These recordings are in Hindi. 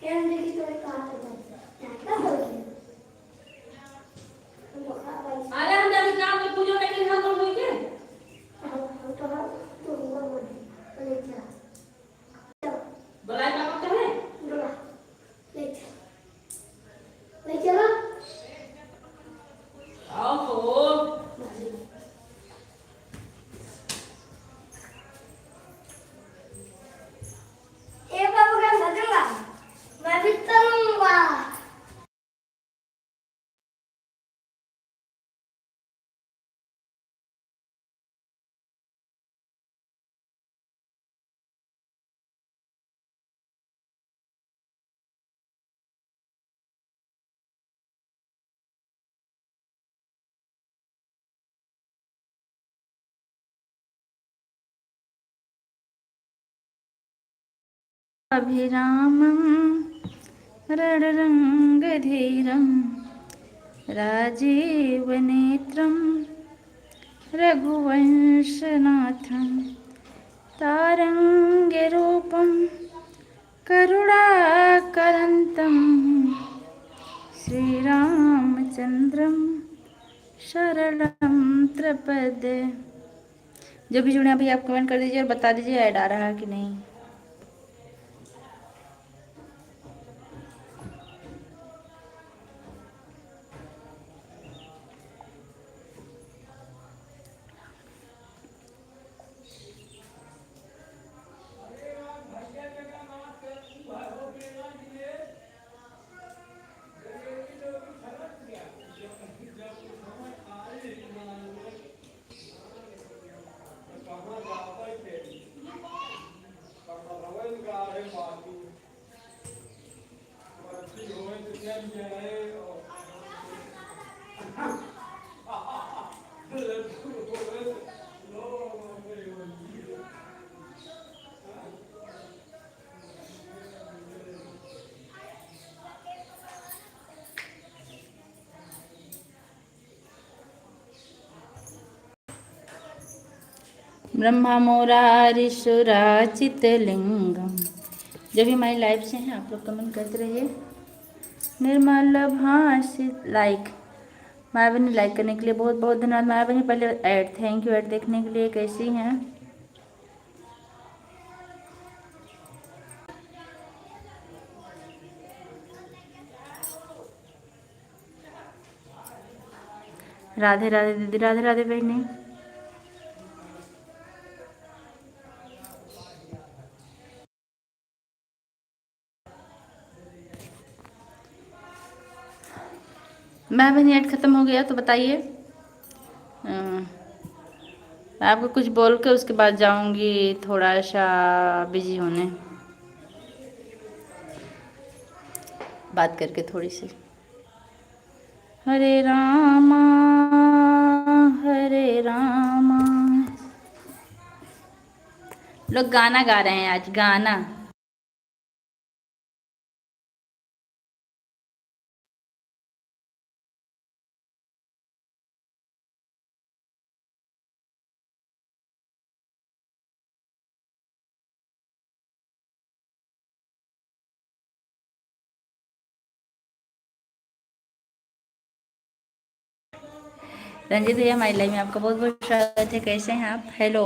अरे हम जब काम में पूजो नहीं हम लोग हुई के बुलाए पापा का है ले चलो आओ हो ए बाबू का लगेगा मैं भी चलूंगा। अभिरामं रणरङ्गधीरं राजीवनेत्रं रघुवंशनाथं तारङ्गरूपं करुणाकरन्तं श्रीरामचन्द्रं शरणं प्रपद्ये। जो भी जुड़े अभी आप कमेंट कर दीजिए और बता दीजिए ऐड आ रहा है कि नहीं। ब्रह्मा मुरारिसुराचितलिंगम। जब भी हमारी लाइव से हैं आप लोग कमेंट करते रहिए। निर्मल भाषित लाइक माया बहनी लाइक करने के लिए बहुत बहुत धन्यवाद माया बहनी। पहले ऐड थैंक यू ऐड देखने के लिए। कैसी हैं राधे राधे दीदी राधे राधे बहनी। मैं बहनी ऐड ख़त्म हो गया तो बताइए। आपको कुछ बोल के उसके बाद जाऊंगी थोड़ा सा बिजी होने बात करके थोड़ी सी। हरे रामा हरे रामा। लोग गाना गा रहे हैं आज गाना। रंजीत भैया हमारी लाइव में आपका बहुत बहुत स्वागत है। कैसे हैं आप? हेलो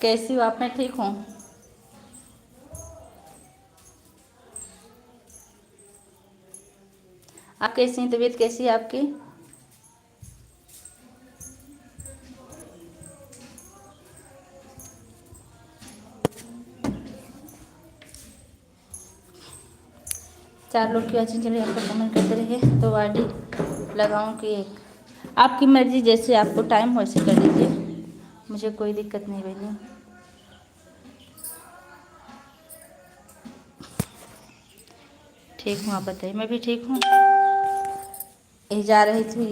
कैसी हो आप? मैं ठीक हूँ। आप कैसी हैं? तबीयत कैसी है आपकी? चार लोग की वाचिंग चलिए। आपको कमेंट करते रहिए तो वाडी लगाऊं कि एक आपकी मर्जी, जैसे आपको टाइम हो वैसे कर लीजिए, मुझे कोई दिक्कत नहीं बनी। ठीक हूँ आप बताइए? मैं भी ठीक हूँ। ये जा रही थी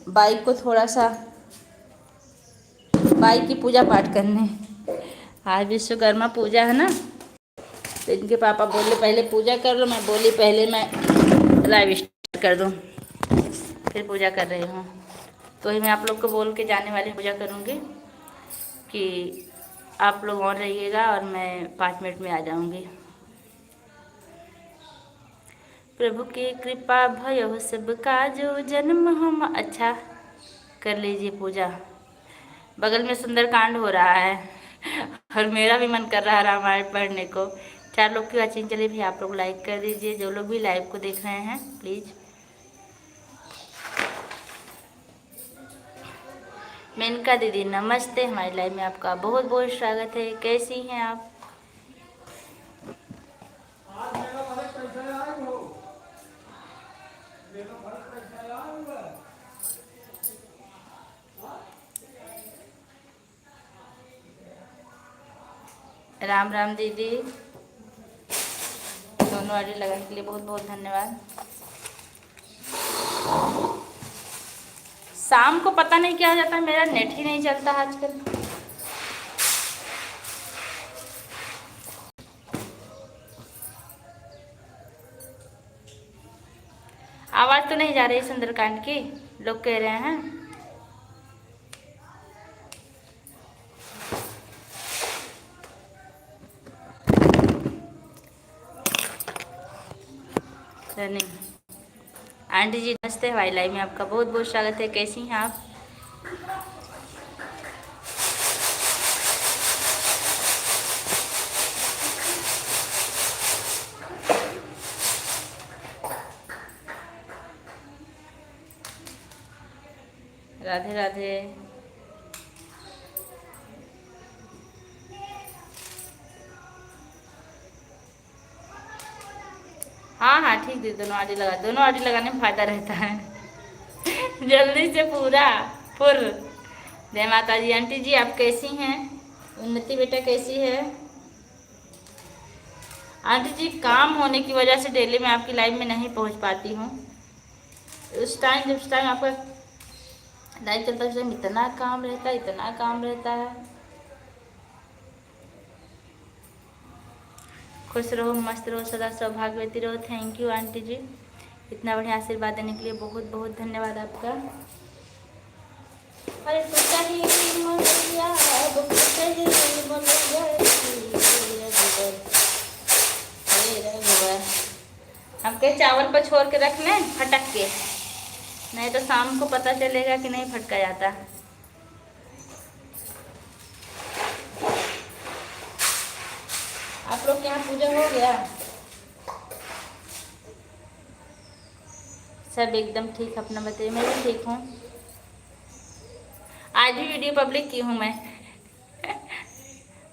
बाइक को थोड़ा सा बाइक की पूजा पाठ करने। आज विश्वकर्मा पूजा है ना, तो इनके पापा बोले पहले पूजा कर लो। मैं बोली पहले मैं लाइव स्टार्ट कर दूँ, फिर पूजा कर रही हूँ। तो ही मैं आप लोग को बोल के जाने वाली पूजा करूँगी कि आप लोग ऑन रहिएगा और मैं 5 मिनट में आ जाऊंगी। प्रभु की कृपा भयो सबका जो जन्म हम। अच्छा कर लीजिए पूजा। बगल में सुंदरकांड हो रहा है और मेरा भी मन कर रहा है रामायण पढ़ने को। 4 लोग की वाचिंग चलिए भी, आप लोग लाइक कर दीजिए जो लोग भी लाइव को देख रहे हैं प्लीज़। मेनका दीदी नमस्ते, हमारी लाइव में आपका बहुत बहुत स्वागत है। कैसी हैं आप? राम राम दीदी, दोनों आईडी लगाने के लिए बहुत बहुत धन्यवाद। शाम को पता नहीं क्या हो जाता है, मेरा नेट ही नहीं चलता आजकल। आवाज़ तो नहीं जा रही सुंदरकांड की, लोग कह रहे हैं। नहीं आंटी जी नमस्ते, हवाई लाइव में आपका बहुत बहुत स्वागत है। कैसी हैं आप? राधे राधे। हाँ हाँ ठीक है, दोनों आईडी लगा, दोनों आईडी लगाने में फ़ायदा रहता है जल्दी से पूरा फुल। जय माता जी। आंटी जी आप कैसी हैं? उन्नति बेटा कैसी है? आंटी जी काम होने की वजह से डेली मैं आपकी लाइव में नहीं पहुंच पाती हूँ। उस टाइम आपका लाइव चलता है, उस टाइम इतना काम रहता है, इतना काम रहता है। खुश रहो, मस्त रहो, सदा सौभाग्यवती रहो। थैंक यू आंटी जी, इतना बढ़िया आशीर्वाद देने के लिए बहुत बहुत धन्यवाद आपका। अरे हम के चावल पर छोड़ के रख लें फटक के, नहीं तो शाम को पता चलेगा कि नहीं फटका जाता। आप लोग के यहाँ पूजा हो गया? सब एकदम ठीक, अपना बताइए। मैं भी ठीक हूँ। आज भी वीडियो पब्लिक की हूँ मैं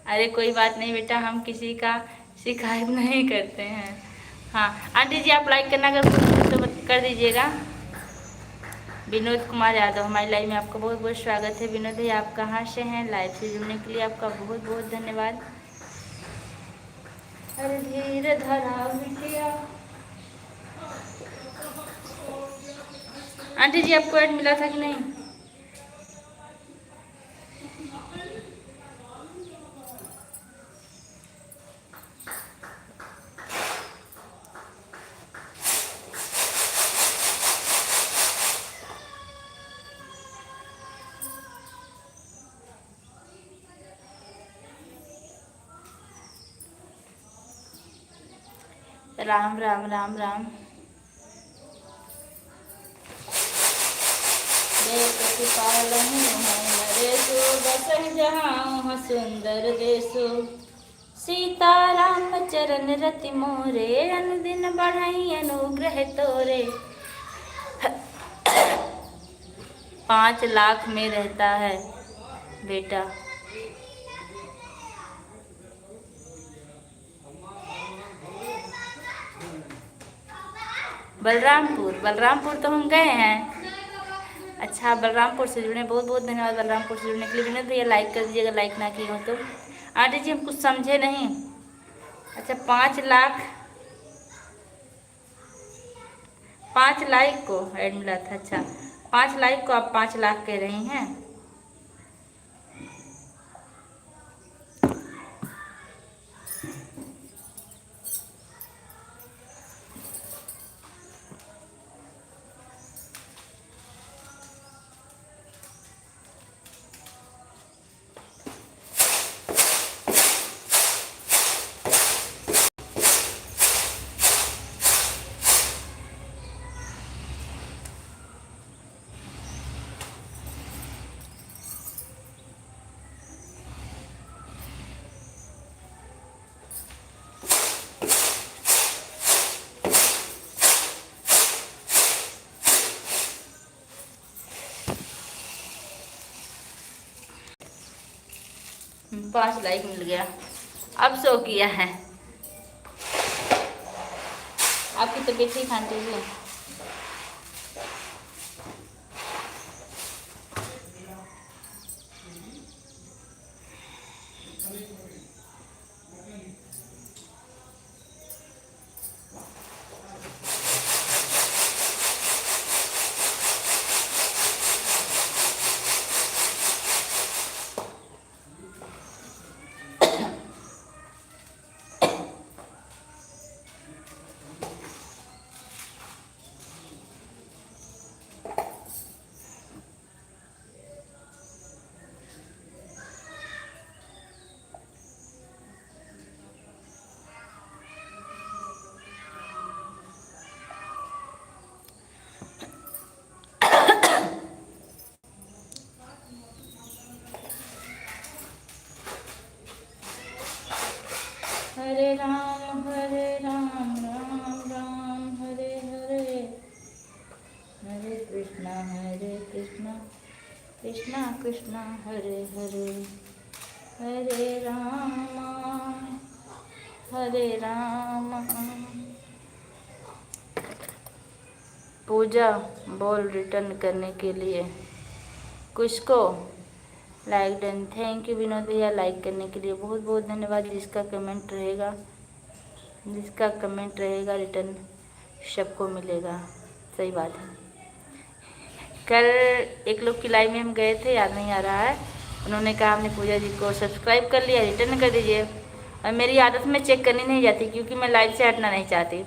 अरे कोई बात नहीं बेटा, हम किसी का शिकायत नहीं करते हैं। हाँ आंटी जी आप लाइक करना अगर तो कर दीजिएगा। विनोद कुमार यादव, हमारी लाइव में आपका बहुत बहुत स्वागत है। विनोद भाई आप कहाँ से हैं? लाइव से जुड़ने के लिए आपका बहुत बहुत धन्यवाद। अरे धीरे धरा बिटिया। आंटी जी आपको ऐड मिला था कि नहीं? राम राम राम राम। जहाँ सुंदर देशो, सीता राम चरण रति मोरे, अनुदिन बढ़ाई अनुग्रह तोरे। 5 लाख में रहता है बेटा। बलरामपुर तो हम गए हैं। अच्छा बलरामपुर से जुड़े, बहुत बहुत धन्यवाद बलरामपुर से जुड़ने के लिए। विनोद भैया लाइक कर दीजिएगा, लाइक ना की हो तो। आंटी जी हम कुछ समझे नहीं। अच्छा 5 लाख को ऐड मिला था। अच्छा 5 लाख को आप 5 लाख कह रही हैं। 5 लाइक मिल गया। अब शो किया है। आपकी तबीयत ठीक आंटी जी? हरे राम राम राम हरे हरे, हरे कृष्णा कृष्णा कृष्णा हरे हरे, हरे राम। पूजा बॉल रिटर्न करने के लिए किसको like done. Thank you Vinod भैया लाइक करने के लिए बहुत बहुत धन्यवाद। जिसका कमेंट रहेगा रिटर्न सबको मिलेगा। सही बात है। कल एक लोग की लाइव में हम गए थे, याद नहीं आ रहा है, उन्होंने कहा हमने पूजा जी को सब्सक्राइब कर लिया, रिटर्न कर दीजिए। और मेरी आदत में चेक करनी नहीं जाती क्योंकि मैं लाइव से हटना नहीं चाहती।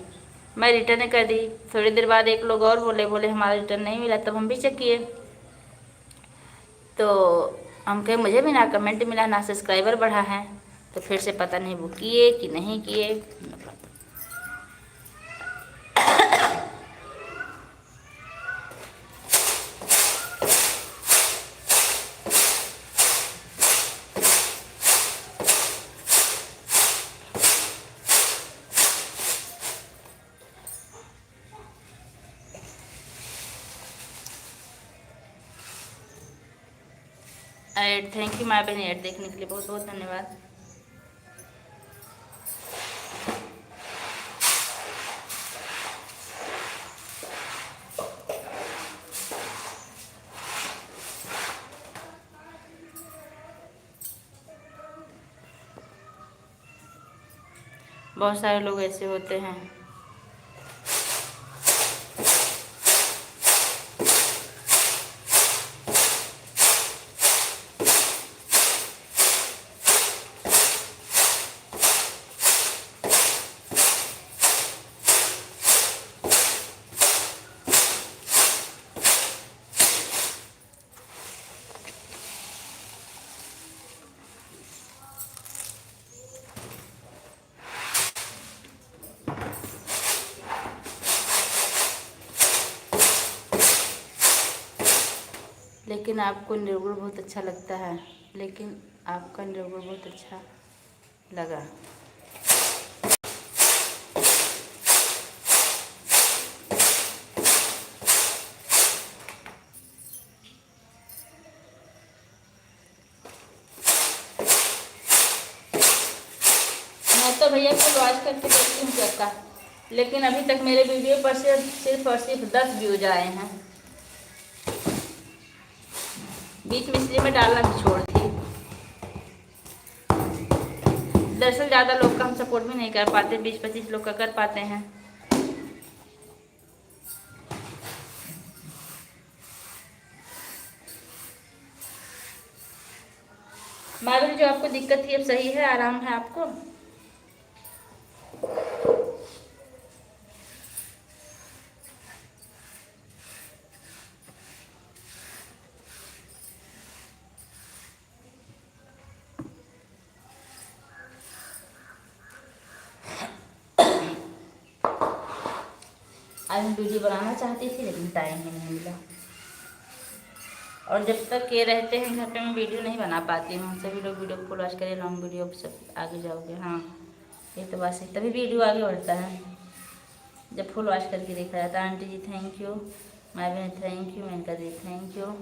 मैं रिटर्न कर दी। थोड़ी देर बाद एक लोग और बोले हमारा रिटर्न नहीं मिला, तब हम भी चेक किए तो हम कहे मुझे भी ना कमेंट मिला ना सब्सक्राइबर बढ़ा है। तो फिर से पता नहीं वो किए कि नहीं किए। ऐड थैंक यू माय बहन, ऐड देखने के लिए बहुत बहुत धन्यवाद। बहुत सारे लोग ऐसे होते हैं। लेकिन आपको निर्गुण बहुत अच्छा लगता है, लेकिन आपका निर्गुण बहुत अच्छा लगा। मैं तो भैया को वॉच करके देखती हूँ करता, लेकिन अभी तक मेरे वीडियो पर सिर्फ और सिर्फ 10 व्यूज आए हैं। बीच में इसलिए मैं डालना भी छोड़ दी। दरअसल ज़्यादा लोग का हम सपोर्ट भी नहीं कर पाते, 20-25 लोग का कर पाते हैं। माधुरी जो आपको दिक्कत थी अब सही है, आराम है आपको? आज मैं वीडियो बनाना चाहती थी लेकिन टाइम ही नहीं मिला, और जब तक ये रहते हैं घर पे मैं वीडियो नहीं बना पाती हूँ। सभी लोग वीडियो को फुल वॉच करें, लॉन्ग वीडियो सब आगे जाओगे। हाँ ये तो बात सही, तभी वीडियो आगे बढ़ता है जब फुल वॉच करके देखा जाता है। Aunty ji thank you, my बहन thank you, Menka ji thank you.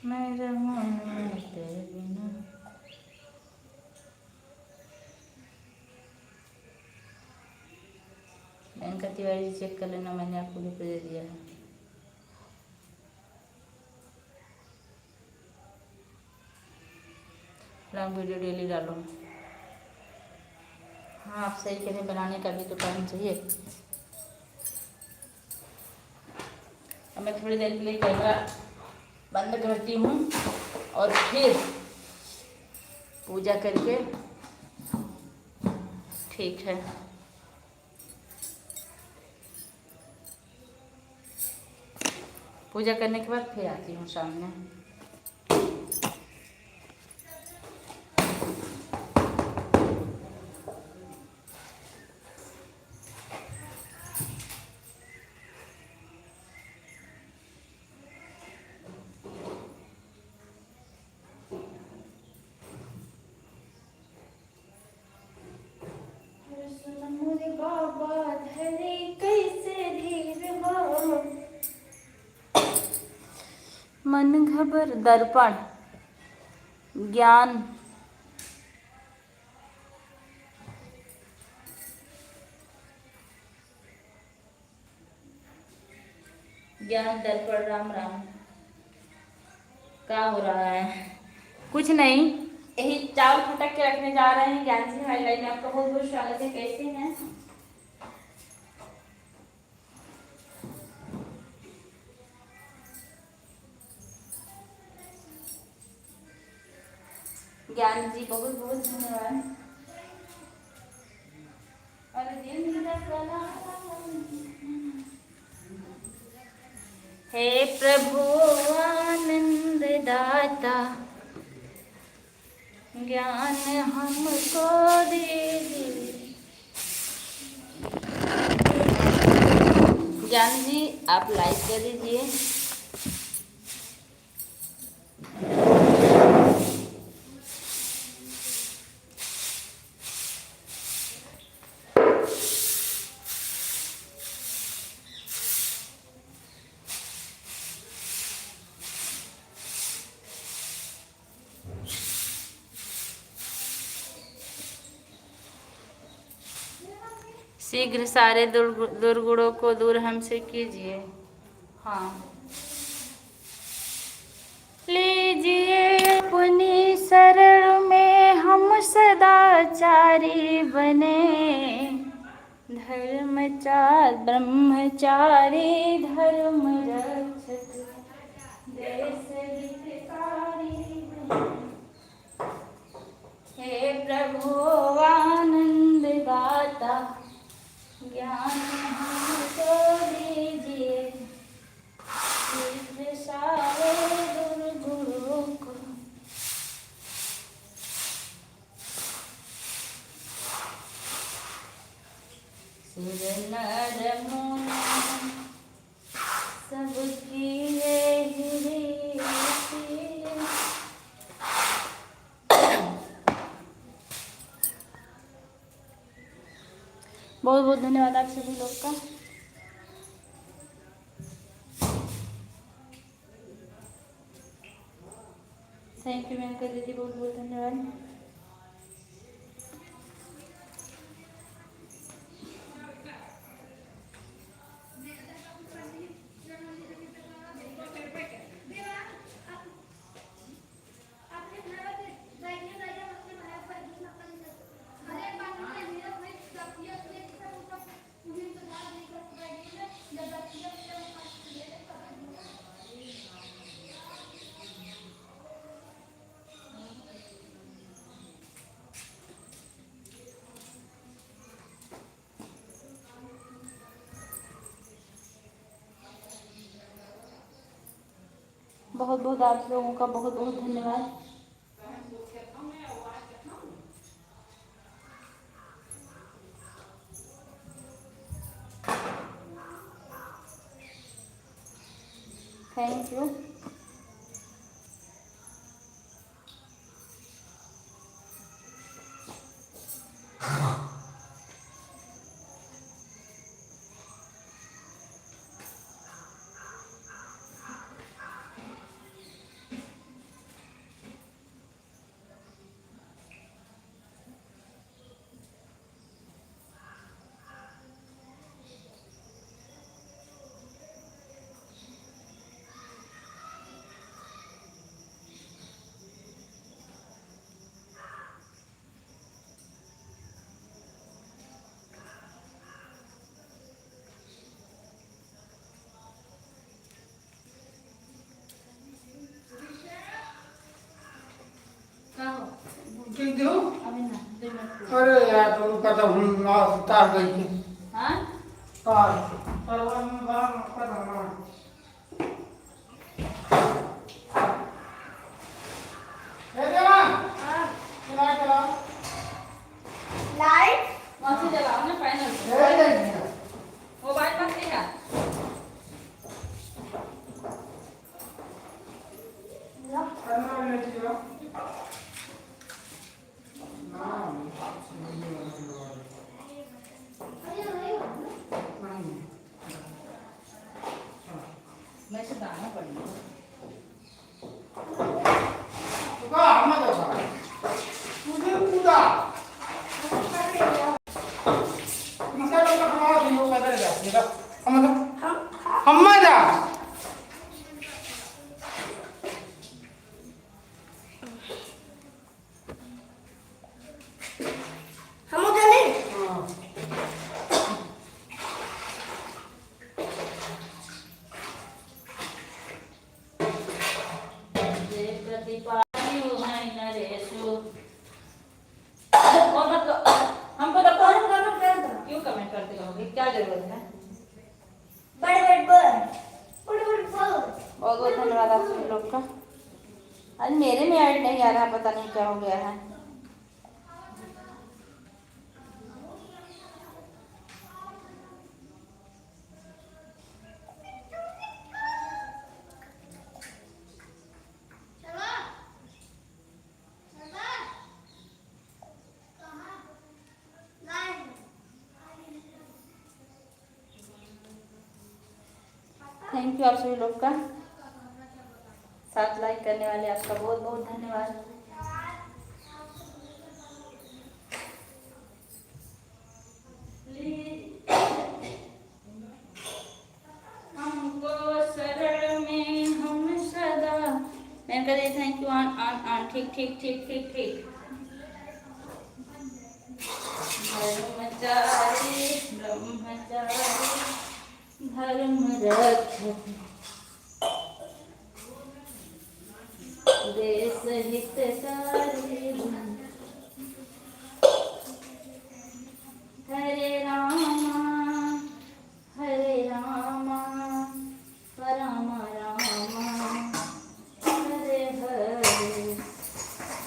मैं रहूं तेरे बिना। मेनका तिवारी चेक कर लेना, मैंने आपको भी दे दिया है। लॉन्ग वीडियो डेली डालो। हाँ आप सही कह रहे हैं, बनाने का भी तो टाइम चाहिए। अब मैं थोड़ी देर के लिए कैमरा बंद करती हूँ और फिर पूजा करके, ठीक है। पूजा करने के बाद फिर आती हूँ सामने। मन घबर दर्पण ज्ञान ज्ञान दर्पण। राम राम। क्या हो रहा है? कुछ नहीं, यही चावल फटक के रखने जा रहे हैं। ज्ञान जी हमारी लाइन में आपका बहुत बहुत स्वागत है। कैसे हैं? ज्ञान जी बहुत बहुत धन्यवाद। हे प्रभु आनंद दाता, ज्ञान हमको दीजिए। ज्ञान जी आप लाइक कर दीजिए। शीघ्र सारे दुर्गुणों को दूर हमसे कीजिए। हाँ, लीजिए अपनी शरण में हम सदाचारी बने। धर्मचार ब्रह्मचारी धर्म रक्षक देश हितकारी बने। हे प्रभु आनंद दाता, ज्ञान हमको दीजिए। शीघ्र सारे दुर्गुणों को सुर नर मुनि सबकी यही बहुत बहुत धन्यवाद आप सभी लोग का। थैंक यू मेनका दीदी, बहुत बहुत धन्यवाद। बहुत बहुत आप लोगों का बहुत बहुत धन्यवाद। Thank you. ठीक दियो। अभी ना 2 मिनट अरे यार तुम पता हूँ तार गई थी। हाँ तार परवान में बाहर पता ना। ए देवा हाँ चला चला। लाइट वहाँ से जलाओ ना पैनल से। ले ले। मोबाइल मत लेगा। करना ले लियो। ना मैं से दाना पड़ेगा। तो का हम तो सारा तुझे पूरा मसाला का खावा दियो कदर जा मेरा हम जा हम उधर नहीं जय प्रतिपालि उहाई नरेशु। और मतलब हमको तो कौन कमेंट कर दो क्यों कमेंट करते रहोगे, क्या जरूरत है? बड़े बड़े बड़े बोलो बहुत बहुत धन्यवाद आप सभी लोग का। आज मेरे में ऐड नहीं आ रहा, पता नहीं क्या हो गया है। चलो चलो कहाँ लाइन थैंक यू आप सभी लोग का, 7 लाइक करने वाले आपका बहुत बहुत धन्यवाद। हमको शरण में हम सदा, मैंने कहा thank you on on on. ठीक ठीक ठीक ठीक ठीक। ब्रह्मचारी ब्रह्मचारी धर्म रक्षक देश हितकारी हरे रामा राम रामा हरे हरे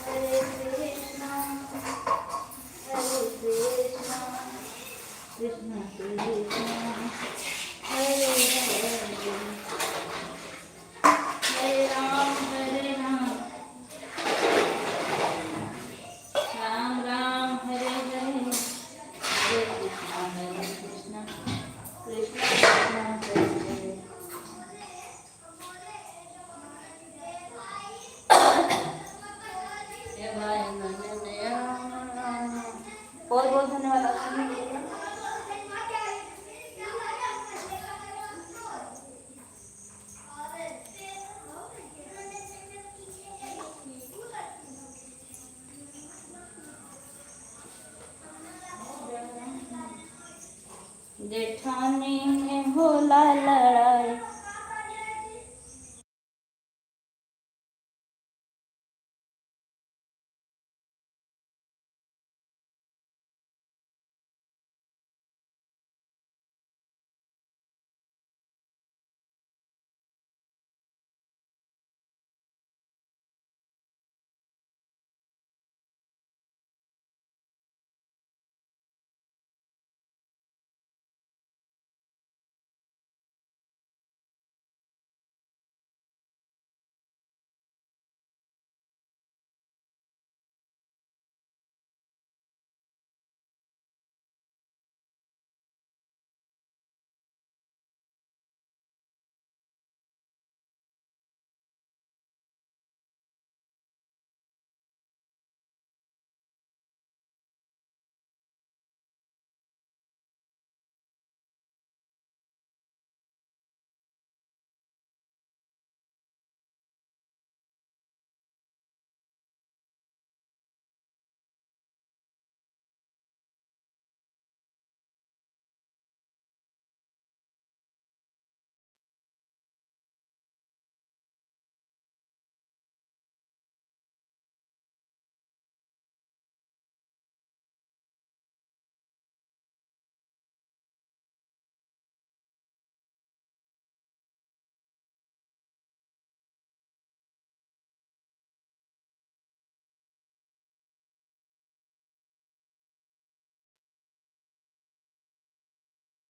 हरे कृष्णा कृष्ण कृष्ण हरे हरे हरे राम राम राम हरे हरे हरे कृष्ण कृष्ण कृष्ण हरे हरे। ये भाई बहुत बहुत धन्यवाद आप सभी लोगों का। जेठानी में होला लड़ाई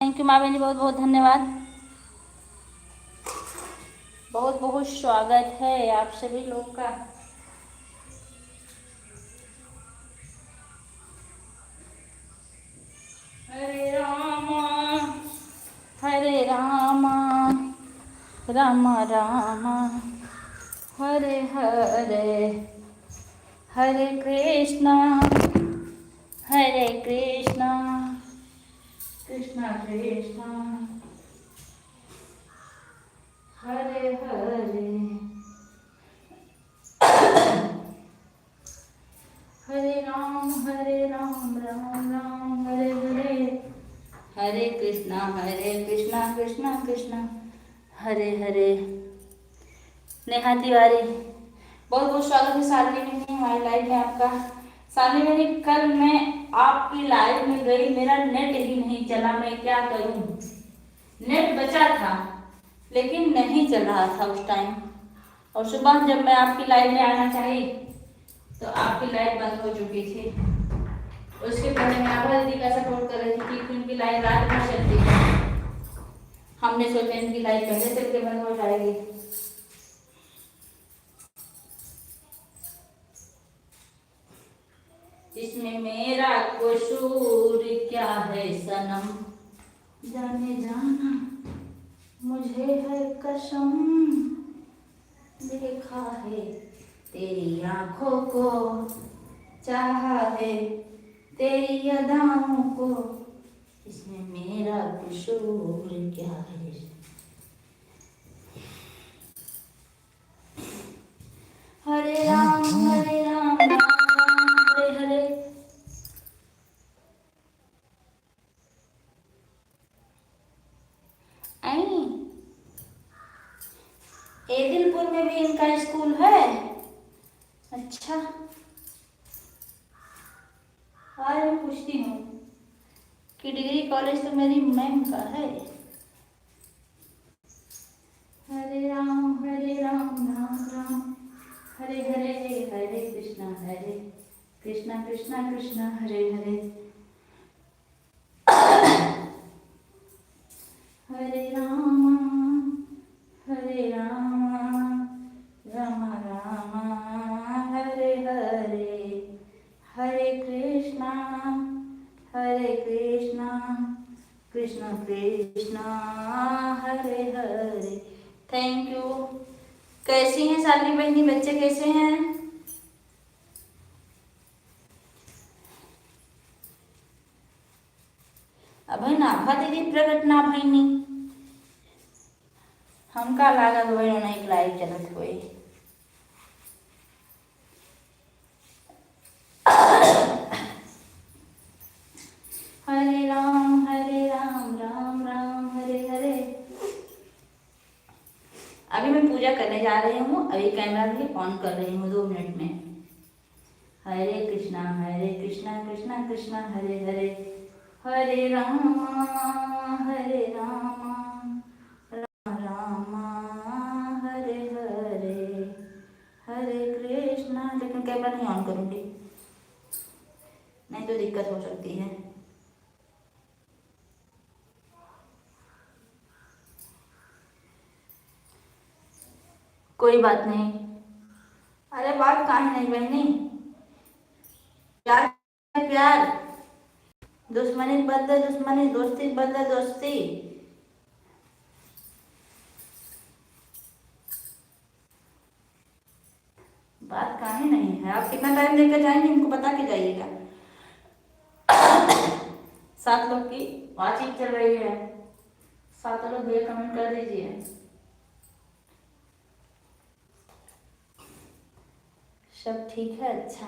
थैंक यू माँ बहनी, बहुत बहुत धन्यवाद। बहुत बहुत स्वागत है आप सभी लोगों का। हरे रामा राम राम हरे हरे, हरे कृष्णा कृष्णा कृष्णा हरे हरे, हरे राम राम राम हरे हरे, हरे कृष्णा कृष्णा कृष्णा हरे हरे। नेहा तिवारी, बहुत बहुत स्वागत है शालिनी बहनी हमारी लाइव में आपका। शालिनी बहनी, कल मैं आपकी लाइव में गई, मेरा नेट ही नहीं चला, मैं क्या करूं। नेट बचा था लेकिन नहीं चल रहा था उस टाइम, और सुबह जब मैं आपकी लाइव में आना चाही तो आपकी लाइव बंद हो चुकी थी। उसके पहले मैं आभा दीदी का सपोर्ट कर रही थी क्योंकि उनकी लाइव रात में चलती है। हमने सोचा इनकी लाइव पहले चल के बंद हो जाएगी। इसमें मेरा कसूर क्या है सनम, जाने जाना मुझे है कसम, देखा है तेरी आंखों को, चाहा है तेरी अदाओं को, इसमें मेरा कसूर क्या है। हरे राम राम हरे हरे। एदिलपुर में भी इनका स्कूल है। अच्छा, आज मैं पूछती हूँ कि डिग्री कॉलेज तो मेरी मैम का है। हरे राम राम राम हरे हरे, हरे कृष्णा कृष्णा कृष्णा हरे हरे, हरे राम राम राम हरे हरे, हरे कृष्णा कृष्ण कृष्णा हरे हरे। Thank you. कैसी हैं शालिनी बहनी, बच्चे कैसे हैं? अभी नाभा दीदी प्रकट ना भईनी, हमका लागत वही नहीं लाइव चलत हुई। हरे राम राम राम हरे हरे। अभी मैं पूजा करने जा रही हूँ, अभी कैमरा भी ऑन कर रही हूँ 2 मिनट में। हरे कृष्णा कृष्णा कृष्णा हरे हरे, हरे राम राम हरे हरे, हरे कृष्णा। लेकिन कैमरा नहीं ऑन करूँगी, नहीं तो दिक्कत हो सकती है। कोई बात नहीं। अरे बात काहे नहीं बहनी, प्यार दुश्मनी बदले दुश्मनी, दोस्ती बदले दोस्ती। बात काहे नहीं है। आप कितना टाइम लेकर जाएंगे इनको बता के जाइएगा। 7 लोग की बातचीत चल रही है, 7 लोग भी कमेंट कर दीजिए। सब ठीक है। अच्छा,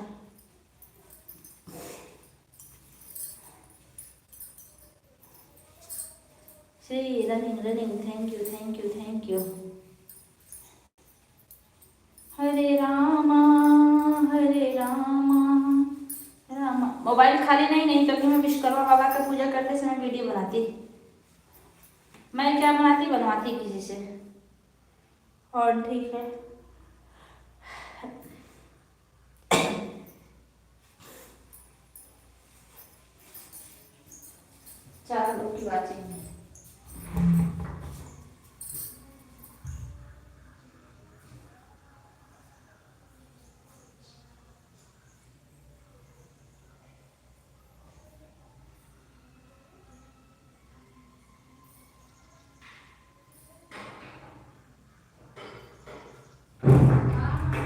Shri running thank you. Hare Rama Rama. Mobile खाली नहीं तभी मैं विश्वकर्मा बाबा का पूजा करते समय वीडियो बनाती। मैं क्या बनवाती किसी से। और ठीक है, चार लोग की बातचीत में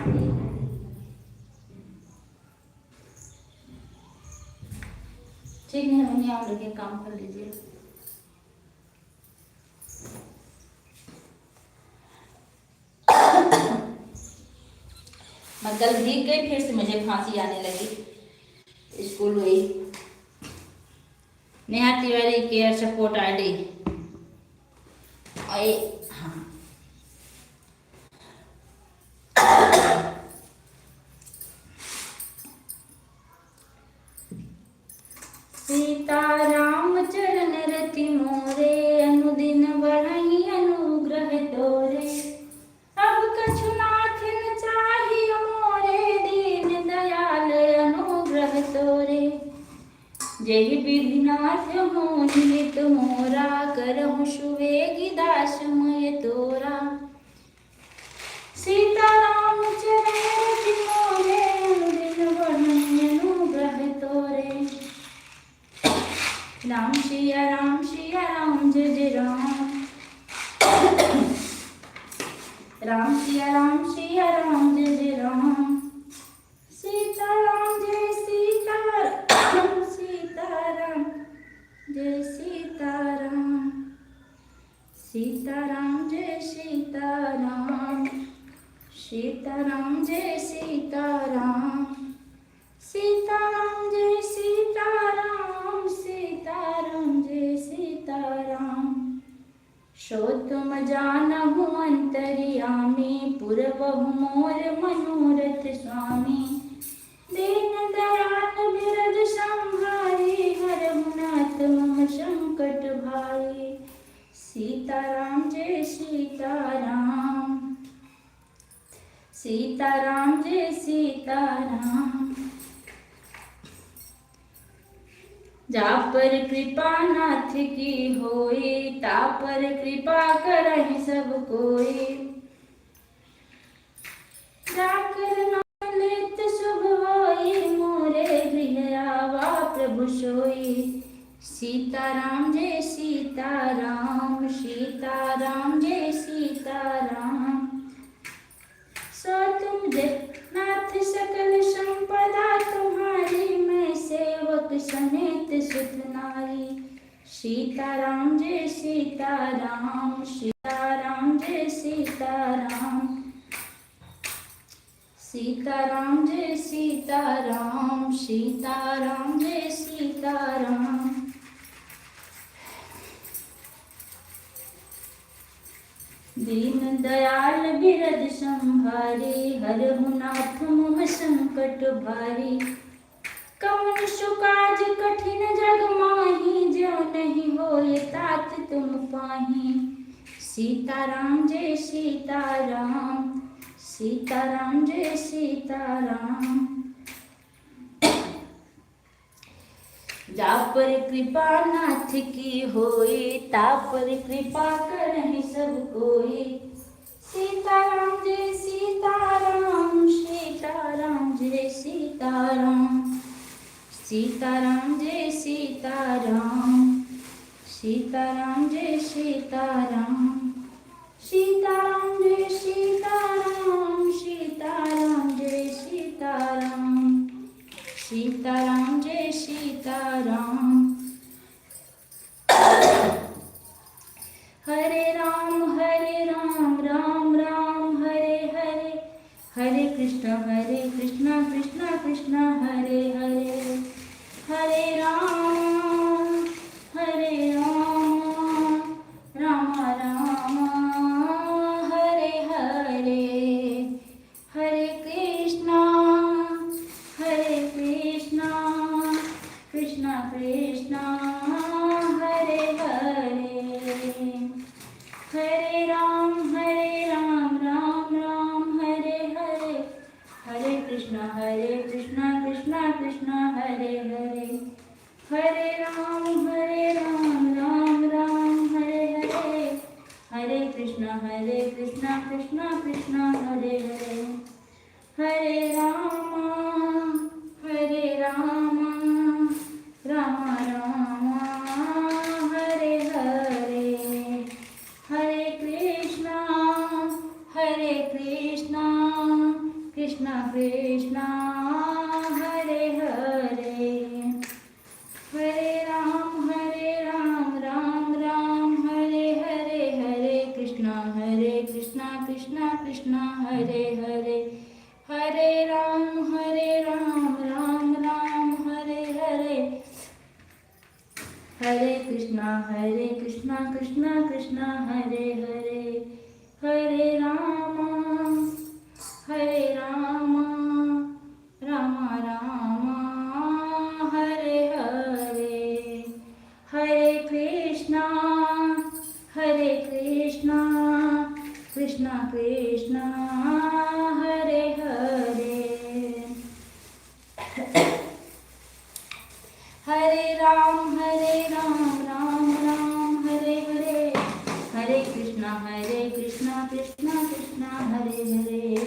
ठीक है भैया, आप लगे काम कर लीजिए। मैं कल भीग गई, फिर से मुझे खांसी आने लगी। स्कूल गई। Neha Tiwari care support ID. हाँ, सीताराम चरण रति मोरे, अनुदिन बढ़ई अनुग्रह तोरे। अब कछु नाथ न चाहिए मोरे, दीन दयाल अनुग्रह तोरे। जय विधिनाथ हो निहित मोरा, करहु सुवेगी दास मय तोरा। सीताराम चरण रति मोरे, अनुदिन बढ़ई अनुग्रह तोरे। राम सिया राम जय जय राम। राम सिया राम जय जय राम। सीताराम जय सीताराम, सीताराम जय सीताराम। सीताराम जय सीताराम, सीताराम जय सीताराम। सीताराम जय सीताराम, सीताराम जय सीताराम। सो तुम जानहु अंतर्यामी, पूरबहु मोर मनोरथ स्वामी। दीन दयाल बिरद संहारी, हरहु नाथ मम संकट भारी। सीताराम जय सीताराम, सीताराम जय सीताराम। जा पर कृपा नाथ की होई, ता पर कृपा करहि सब कोई। जाकर नाम लेत शुभ होई, मोरे गृह आवा प्रभु सोई। सीताराम जय सीताराम, सीताराम जय सीताराम। सो तुम नाथ सकल संपदा तुम्हारी, मैं सेवक समेत सुत नारी। सीताराम जय सीताराम, सीताराम जय सीताराम। सीताराम जय सीताराम, सीताराम जय सीताराम। दीन दयाल बिरद संभारे, हरहु नाथ मम संकट भारी। कवन सुकाज कठिन जग माही, जो नहीं होए तात तुम पाही। सीताराम जय सीताराम, सीताराम जय सीताराम। जा पर कृपा नाथ की होई, ता पर कृपा करहि सब कोई। सीताराम जय सीताराम, सीताराम जय सीताराम। सीताराम जय सीताराम, सीताराम जय सीताराम। सीताराम जय सीताराम, सीताराम जय सीताराम। सीताराम जय सीताराम। हरे राम राम राम हरे हरे। हरे कृष्ण कृष्ण कृष्ण हरे हरे। हरे राम राम राम हरे हरे। हरे कृष्ण कृष्ण कृष्ण हरे हरे। हरे राम राम राम हरे हरे। हरे कृष्ण कृष्ण कृष्ण हरे हरे। हरे राम राम राम हरे हरे। हरे कृष्ण कृष्ण कृष्ण हरे हरे। हरे राम राम राम हरे हरे। हरे कृष्ण कृष्ण कृष्णा कृष्णा हरे हरे, हरे राम राम राम हरे हरे, हरे कृष्णा कृष्णा कृष्णा हरे हरे, हरे राम राम राम हरे हरे, हरे कृष्णा कृष्णा कृष्णा हरे हरे, हरे राम राम राम हरे हरे, हरे कृष्णा कृष्णा कृष्णा हरे हरे, हरे राम राम राम हरे हरे, हरे कृष्णा कृष्णा कृष्णा हरे हरे,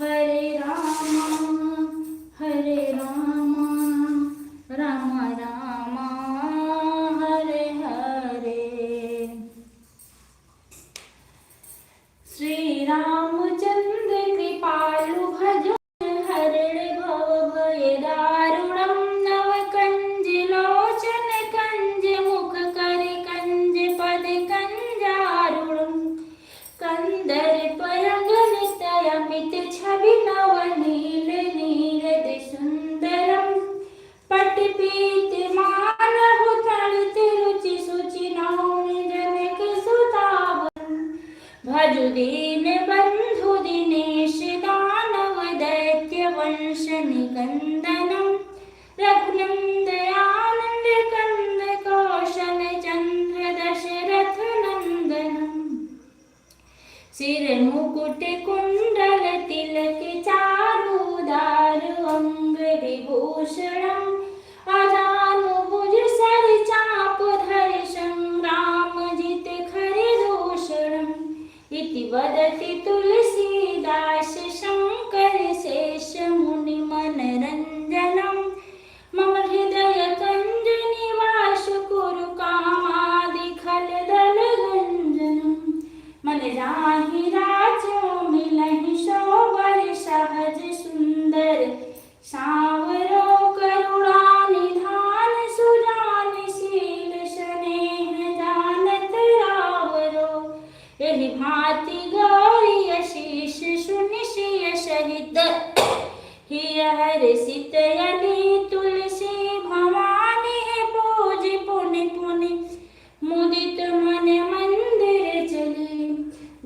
हरे राम राम राम हरे हरे। श्री रामचंद्र कृपालु भजो हरण भव भय दारुणं, नव कंज लोचन कंज मुख कर कंज पद कंजारुणं, कंदर पयंगनित अमित छवि नव नील नीरद सुंदरम, पट पीत मानहु तड़ित रुचि सुचि नौमि जनक सुतावरं, भजु दीन बंधु दिनेश दानव दैत्य वंश निकंदनम, रघुनंदयानंद कंद कौशल चंद्र दशरथ नंदनम, सिर मुकुट कुंडल तिलक चारुदार अंग विभूषणम, अजानुभुज सर चाप धर संग्राम जित खर दूषणम, इति वदति तुलसीदास शंकर शेष मुनि मनरंजनम, मम हृदय कंज निवास कुरु कामादि खल दल गंजनम, मन जाहि राजो मिलहि शोभर सहज सुंदर, सांवरो करुणा निधान सुजान शील स्नेह जानत रावरो, एहि भांति गौरी अशीष सुनि सिय सहित, हिय हर्षित यदि तुलसी भवानी, पूज पुनि पुनि मुदित मन मंदिर चली,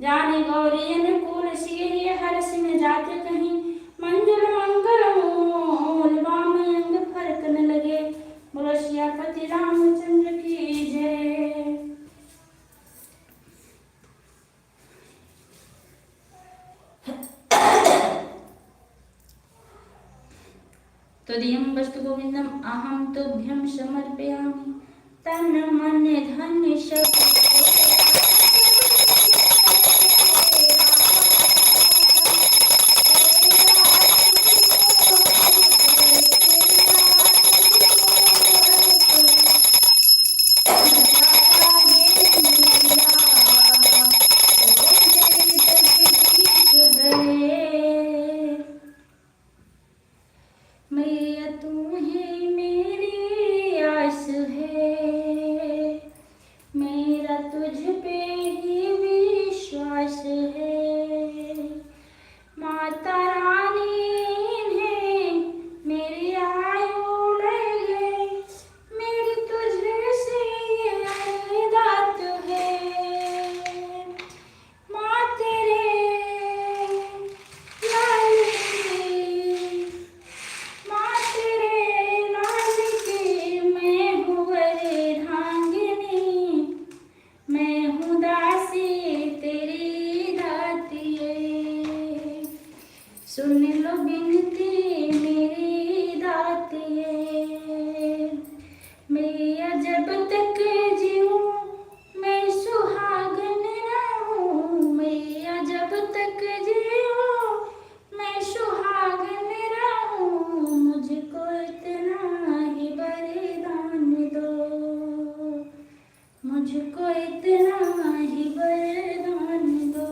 जाने गौरी अनुकूल सिय हर्ष में जात कहीं, मंजुल मंगल मूल वाम अंग फरक न लगे, बोलो सियापति रामचंद्र की जय। तदीयं वस्तु गोविंदम अहं तुभ्यं समर्पयामि, तन मन धन शक्ति मैया तू ही मेरी आस है, मेरा तुझ पे ही विश्वास है, माता रानी ने मेरी आयु लगे, मेरी तुझसे ये अरदात है, माँ तेरे लाल माँ तेरे लाल की मैं हूँ अर्धांगिनी, मैं हूँ दासी तेरी दातिये, सुन लो बिनती मेरी दातिये, मैया जब तक जीऊँ मैं सुहागन रहूँ, मैया जब तक जीऊँ मैं सुहागन रहूँ, मुझको इतना ही वरदान दो, मुझको इतना ही वरदान दो।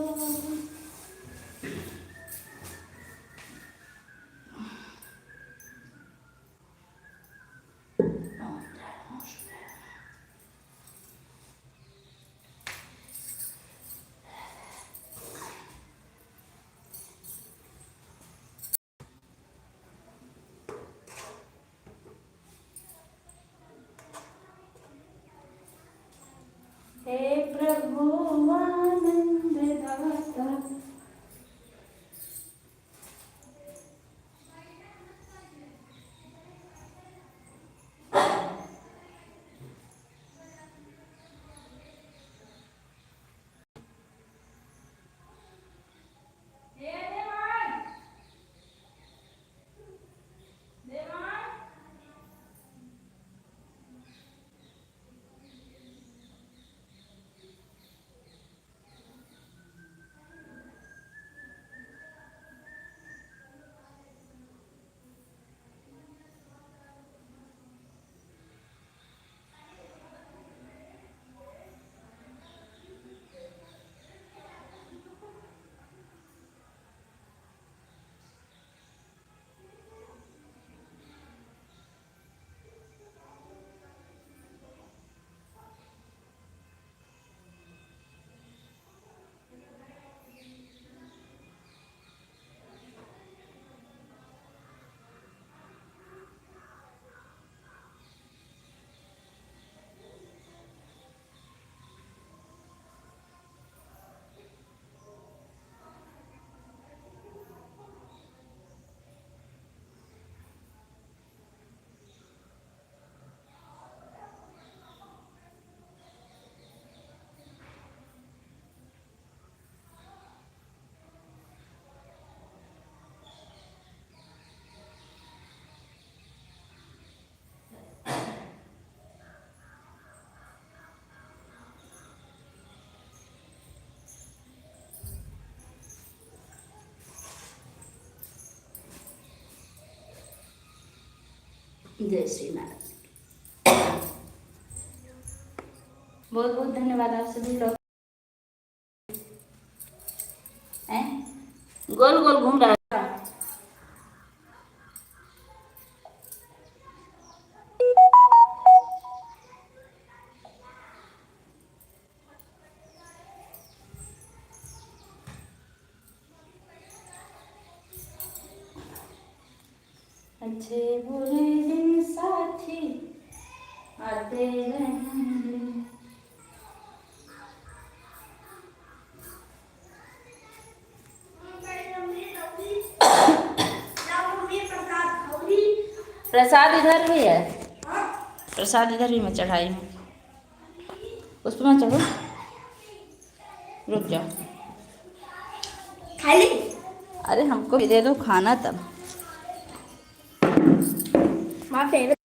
जय श्री नारायण। बहुत बहुत धन्यवाद आप सभी लोग। गोल गोल घूम रहा है। अच्छे बुरे दिन साथी आते रहेंगे। प्रसाद इधर भी है, प्रसाद इधर भी मैं चढ़ाई हूँ, उस पर मैं चढ़ू, रुक जाओ। खाली अरे हमको भी दे दो खाना तब। माँ फेवरेट।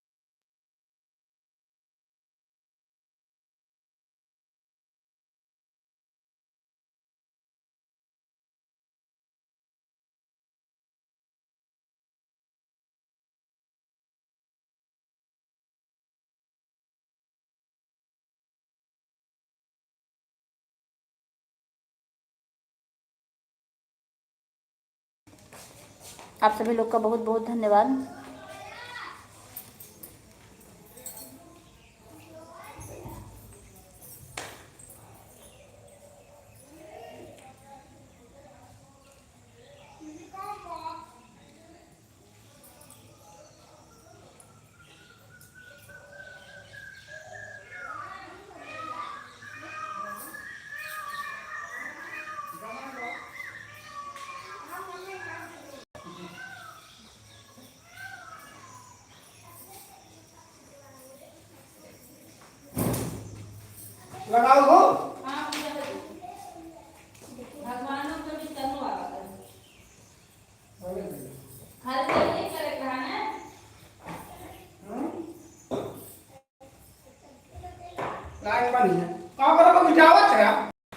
आप सभी लोग का बहुत बहुत धन्यवाद। लगाओ हो। हाँ, भगवानों को भी तनु आवा कर। हर कोई नहीं करे खाना। लाइन बनी है। कहाँ पर अब बिठावत है?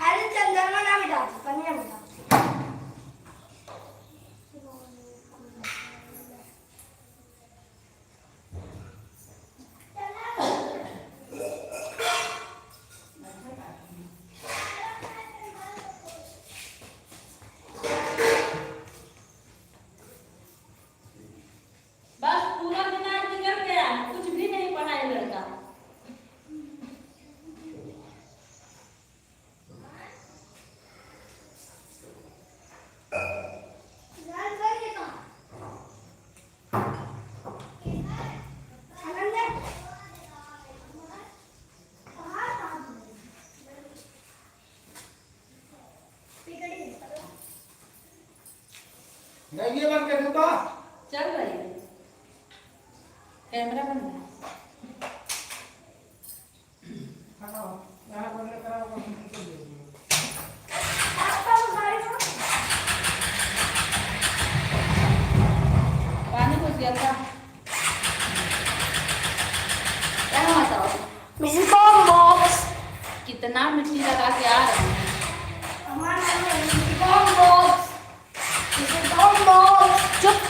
अरे चंदन में ना बिठा, पनिया बिठा। बस पूरा दिन आज निकल गया, कुछ भी नहीं पढ़ा है लड़का। नहीं ये बंद कर दो तो। चल रही है, कैमरा बंद है। हाँ, यहाँ बंद कराओ बंद कर दो। पानी घुस गया था। क्या बताओ, मिसेस बॉक्स कितना मिट्टी लगा के आ रहे हैं। चुप।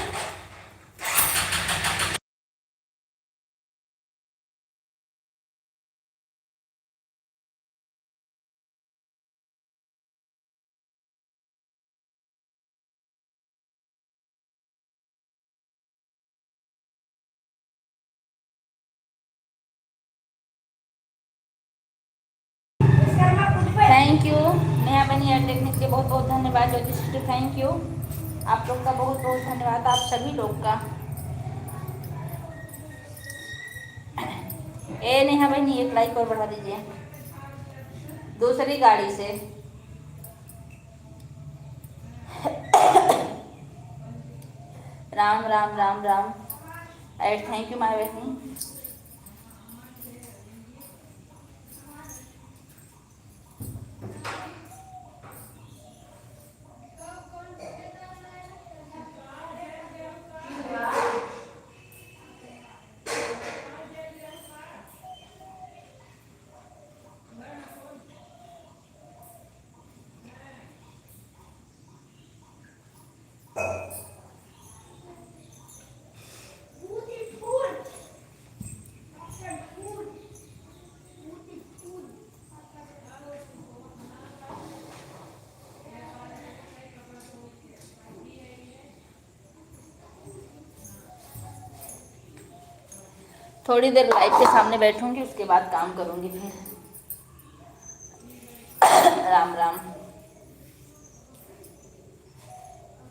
थैंक यू नेहा बनी एयर टेक्निक के बहुत बहुत धन्यवाद। ज्योतिष थैंक यू, आप लोग का बहुत बहुत धन्यवाद, आप सभी लोग का। ए नेहा बनी एक लाइक और बढ़ा दीजिए दूसरी गाड़ी से। राम राम राम राम एड थैंक यू माय बहनी। थोड़ी देर लाइट के सामने बैठूंगी, उसके बाद काम करूंगी फिर। राम राम।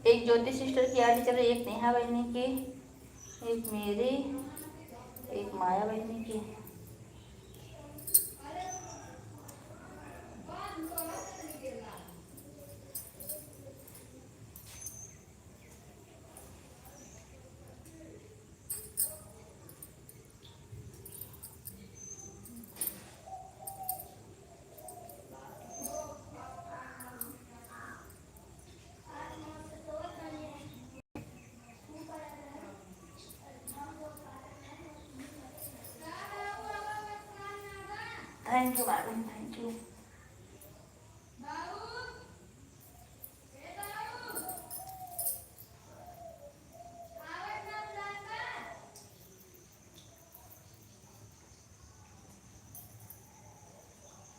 एक ज्योति सिस्टर की आरती चल रही, एक नेहा बहनी की, एक मेरी, एक माया बहनी की। Thank you madam, thank you.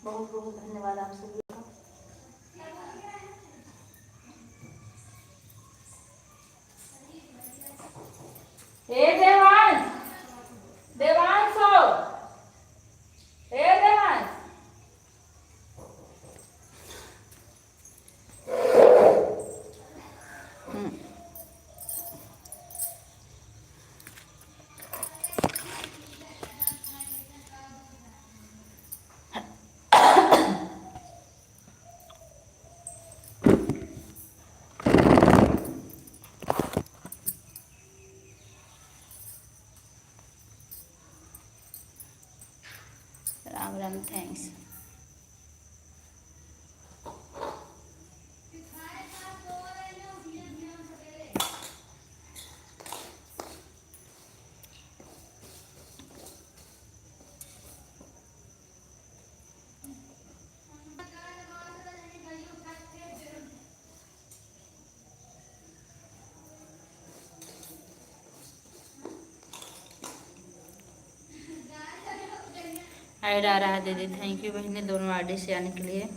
बहुत बहुत धन्यवाद आप सभी का। ए देवांश, देवांश हो, ए देवांश। राम राम, थैंक्स। ऐड आ रहा है दीदी, थैंक यू बहनी दोनों आईडी से आने के लिए।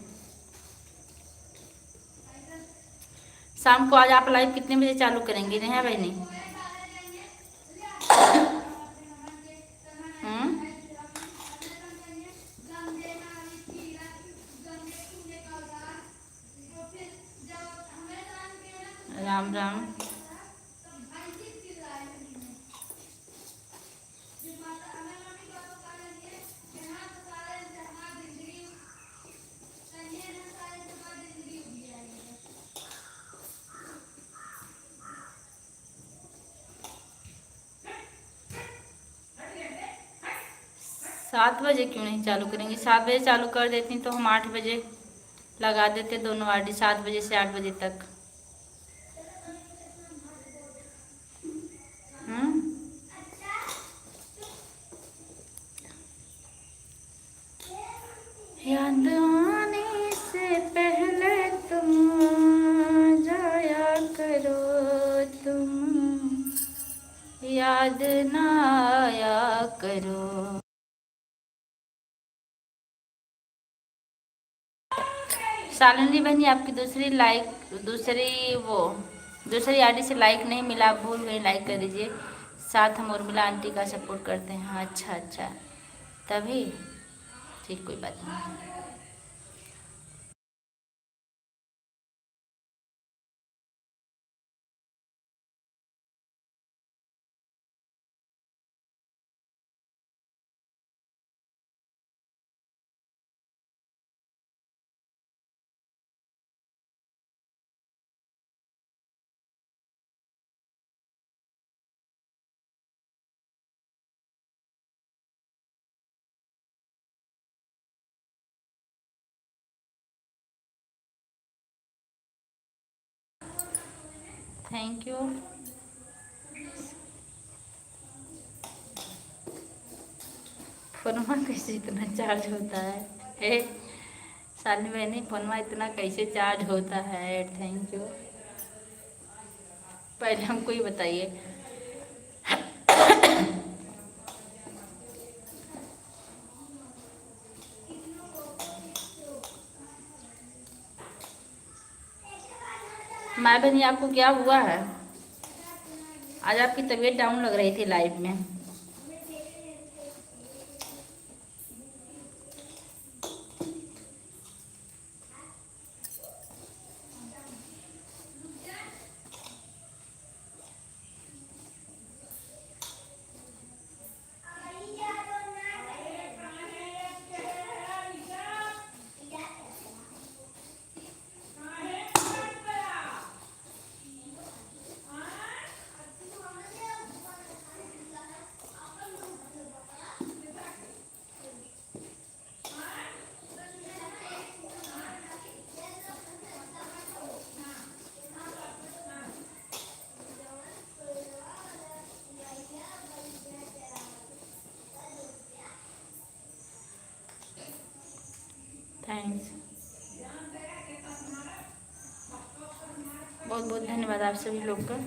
शाम को आज आप लाइव कितने बजे चालू करेंगे नेहा बहनी? राम राम। सात बजे क्यों नहीं चालू करेंगे? 7 बजे चालू कर देती तो हम 8 बजे लगा देते दोनों आईडी, 7 बजे से 8 बजे तक। याद आने से पहले तुम जाया करो, तुम याद ना आया करो। शालिनी बहनी आपकी दूसरी आईडी से लाइक नहीं मिला, आप भूल गए, लाइक कर दीजिए। साथ हम उर्मिला आंटी का सपोर्ट करते हैं। अच्छा अच्छा, तभी ठीक, कोई बात नहीं। Thank you. फोनमा कैसे इतना चार्ज होता है? शालिनी बहनी, फोनमा इतना कैसे चार्ज होता है? थैंक यू, पहले हमको ही बताइए। माँ बहनी, आपको क्या हुआ है? आज आपकी तबीयत डाउन लग रही थी लाइव में। थैंक्स, बहुत बहुत धन्यवाद आप सभी लोग का।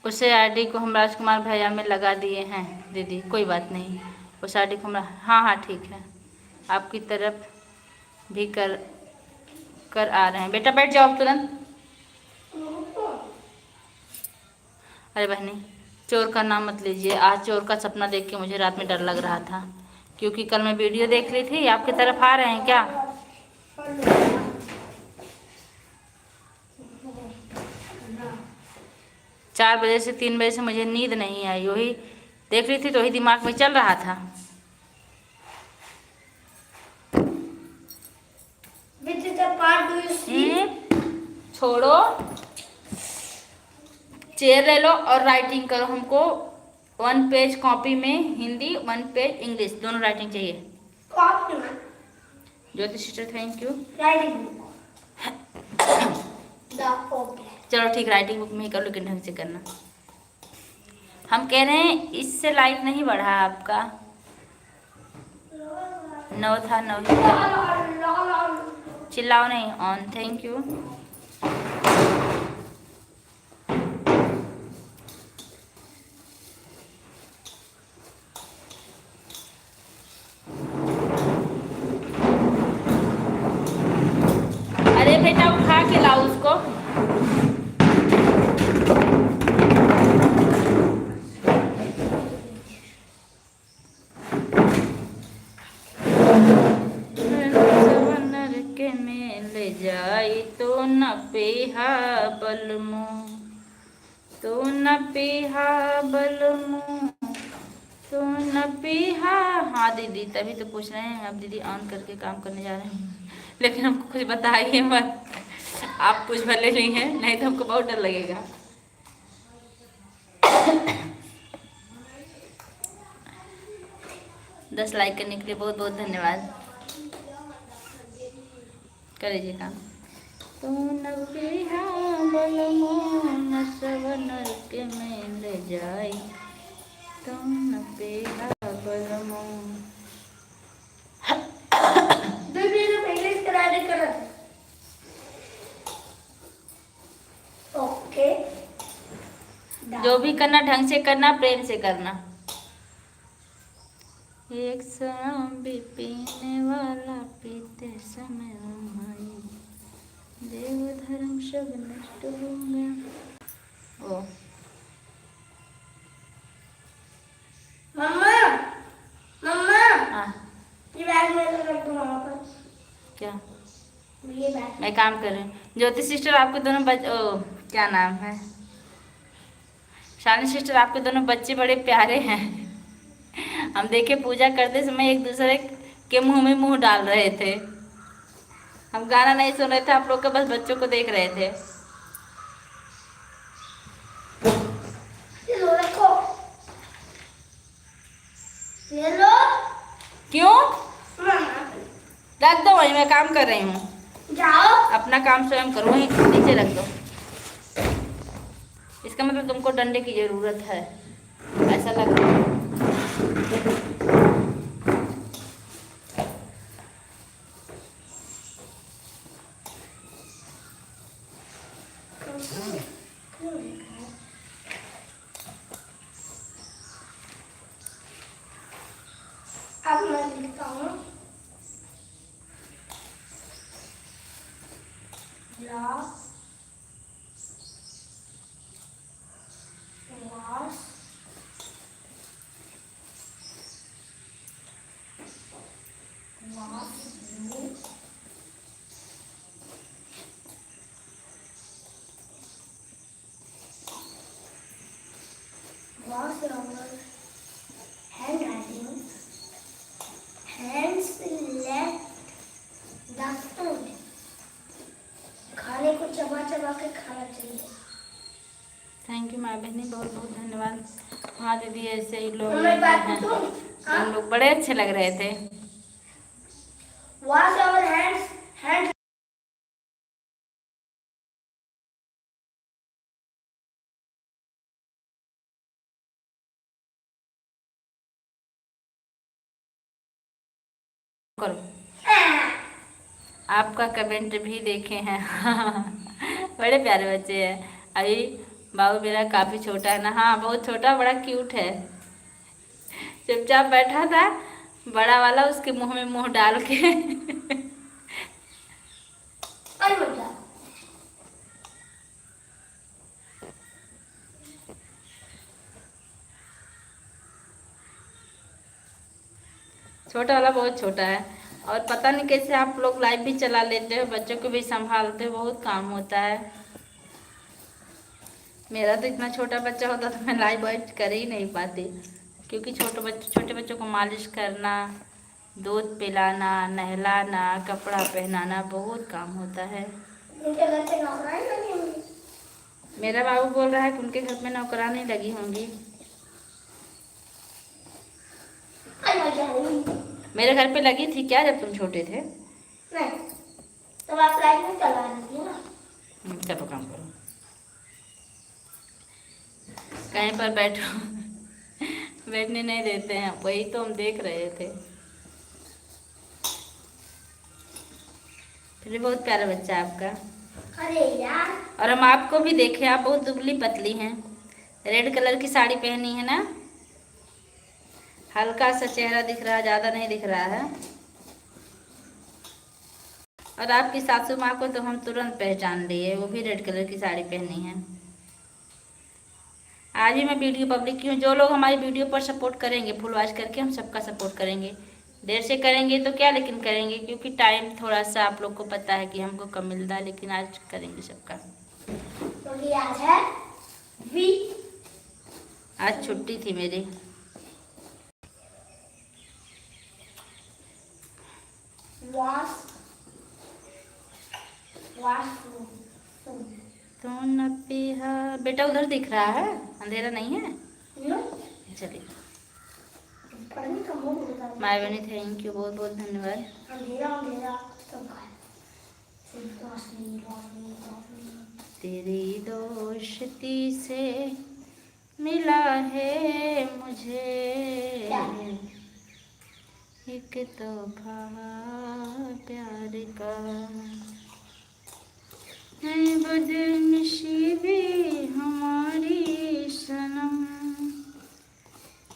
उसे आईडी को हम राजकुमार भैया में लगा दिए हैं दीदी, कोई बात नहीं। उस आईडी को हम, हाँ हाँ ठीक है, आपकी तरफ भी कर आ रहे हैं। बेटा बैठ जाओ तुरंत। अरे बहनी, चोर का नाम मत लीजिए। आज चोर का सपना देख के मुझे रात में डर लग रहा था, क्योंकि कल मैं वीडियो देख रही थी। आपकी तरफ आ रहे हैं क्या? 4 बजे से 3 बजे से मुझे नींद नहीं आई, वही देख रही थी तो वही दिमाग में चल रहा था। छोड़ो, चेयर ले लो और राइटिंग करो। हमको 1 पेज कॉपी में हिंदी, 1 पेज इंग्लिश, दोनों राइटिंग चाहिए। ज्योति सिस्टर थैंक यू। चलो ठीक, राइटिंग बुक में ही कर लो, लेकिन ढंग से करना। हम कह रहे हैं इससे लाइक नहीं बढ़ा आपका। 9 था, 9 ही था। चिल्लाओ नहीं, ऑन। Thank you. अरे बेटा उठा के लाओ उसको। के में ले जाई तो न पेहा बलमो, तो न पेहा बलमो, तो न पेहा। हाँ दीदी, तभी तो पूछ रहे हैं। अब दीदी ऑन करके काम करने जा रहे हैं, लेकिन हमको कुछ बताइए मत। आप कुछ भले नहीं हैं, नहीं तो हमको बहुत डर लगेगा। दस लाइक करने के लिए बहुत बहुत धन्यवाद। कर लीजिए काम। तो नबिहा बलमो न सवन के में ले जाई, तो नबिहा बलमो। ओके, जो भी करना ढंग से करना, प्रेम से करना। एक शराब भी पीने वाला पीते समय रमाई, देव धर्म सब नष्ट हो गया। ओ ये बैठ मैं काम कर रही हूँ। ज्योति सिस्टर आपके दोनों क्या नाम है, शानी सिस्टर आपके दोनों बच्चे बड़े प्यारे हैं। हम देखे पूजा करते समय एक दूसरे के मुंह में मुंह डाल रहे थे। हम गाना नहीं सुन रहे थे आप लोग के, बस बच्चों को देख रहे थे। ये लो रखो, ये लो। क्यों? मामा रख दो वहीं, मैं काम कर रही हूँ। जाओ। अपना काम स्वयं करो, वहीं नीचे रख दो। इसका मतलब तुमको डंडे की जरूरत है, ऐसा लग रहा है। अब मैं लिखता हूँ handwriting. Hands left the food. खाने को चबा चबा के खाना चाहिए। थैंक यू माँ बहनी, बहुत बहुत धन्यवाद। हाँ दीदी, ऐसे ही लोग मैं बात हैं। पूछूं? हम लोग बड़े अच्छे लग रहे थे। Wash our hands. Hands. करो, आपका कमेंट भी देखे हैं। बड़े प्यारे बच्चे हैं। अभी बाबू मेरा काफ़ी छोटा है ना, हाँ बहुत छोटा, बड़ा क्यूट है। चुपचाप बैठा था, बड़ा वाला उसके मुंह में मुंह डाल के। अरे बेटा, छोटा वाला बहुत छोटा है। और पता नहीं कैसे आप लोग लाइव भी चला लेते हो, बच्चों को भी संभालते हो, बहुत काम होता है। मेरा तो इतना छोटा बच्चा होता तो मैं लाइव वाइव कर ही नहीं पाती, क्योंकि छोटे बच्चों को मालिश करना, दूध पिलाना, नहलाना, कपड़ा पहनाना, बहुत काम होता है। उनके घर पे नौकरानी लगी होंगी। मेरा बाबू बोल रहा है कि उनके घर में नौकरानी लगी होंगी। अरे भैया, मेरे घर पे लगी थी क्या जब तुम छोटे थे? नहीं, तब आप लाइट में चला रही थी ना। चलो काम करो, कहीं पर बैठो। बैठने नहीं देते हैं, वही तो हम देख रहे थे। फिर भी बहुत प्यारा बच्चा है आपका। अरे यार, और हम आपको भी देखे, आप बहुत दुबली पतली हैं। रेड कलर की साड़ी पहनी है ना, हल्का सा चेहरा दिख रहा है, ज़्यादा नहीं दिख रहा है। और आपकी सासू माँ को तो हम तुरंत पहचान लिए, वो भी रेड कलर की साड़ी पहनी है। आज ही मैं वीडियो पब्लिक की हूँ। जो लोग हमारी वीडियो पर सपोर्ट करेंगे, फुल वॉच करके हम सबका सपोर्ट करेंगे। देर से करेंगे तो क्या, लेकिन करेंगे, क्योंकि टाइम थोड़ा सा आप लोग को पता है कि हमको कम मिलता है, लेकिन आज करेंगे सबका। क्योंकि आज है वी। आज छुट्टी थी मेरी। तो न पिया बेटा, उधर दिख रहा है, अंधेरा नहीं है। चलिए माय बनी, थैंक यू, बहुत बहुत धन्यवाद। तेरी दोस्ती से मिला है मुझे एक तोहफा प्यार का, है बदनसीबी हमारी सनम,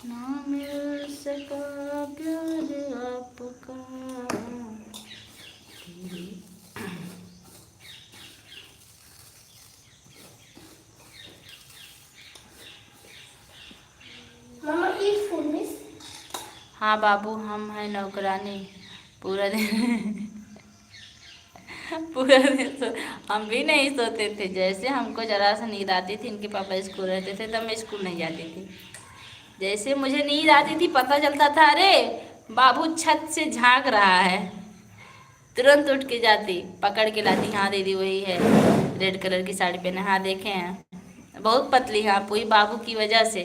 ना मिल सका प्यार आपका। हाँ बाबू, हम हैं नौकरानी, पूरा दिन पूरा दिन हम भी नहीं सोते थे। जैसे हमको जरा सा नींद आती थी, इनके पापा स्कूल रहते थे तब मैं स्कूल नहीं जाती थी। जैसे मुझे नींद आती थी पता चलता था अरे बाबू छत से झांक रहा है, तुरंत उठ के जाती, पकड़ के लाती, हाँ दीदी वही है, रेड कलर की साड़ी पहने, हाँ देखे हैं बहुत पतली, हाँ पूरी बाबू की वजह से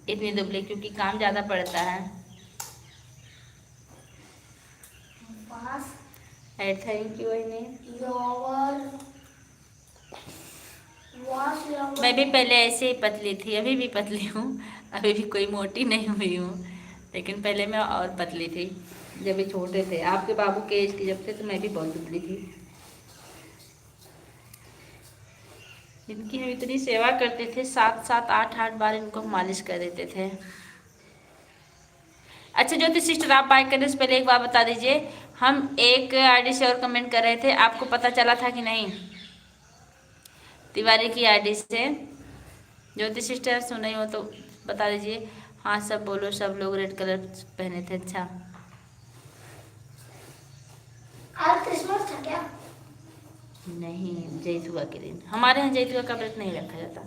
इतनी दुबली, क्योंकि काम ज़्यादा पड़ता है। बस thank you. Your wash your मैं भी पहले ऐसे ही पतली थी, अभी भी पतली हूँ, अभी भी कोई मोटी नहीं हुई हूँ, लेकिन पहले मैं और पतली थी जब ये छोटे थे। आपके बाबू के एज की जब थे तो मैं भी बहुत दुबली थी। इनकी हम इतनी सेवा करते थे, 7-7 8-8 बार इनको हम मालिश कर देते थे। अच्छा ज्योति सिस्टर, आप बाय करने से पहले एक बात बता दीजिए, हम एक आईडी से और कमेंट कर रहे थे, आपको पता चला था कि नहीं? तिवारी की आईडी से ज्योति सिस्टर सुन रही हो तो बता दीजिए। हाँ सब बोलो, सब लोग रेड कलर पहने थे। अच्छा आज क्रिसमस था क्या? नहीं, जैतुआ के दिन हमारे यहाँ जैतुआ का व्रत नहीं रखा जाता।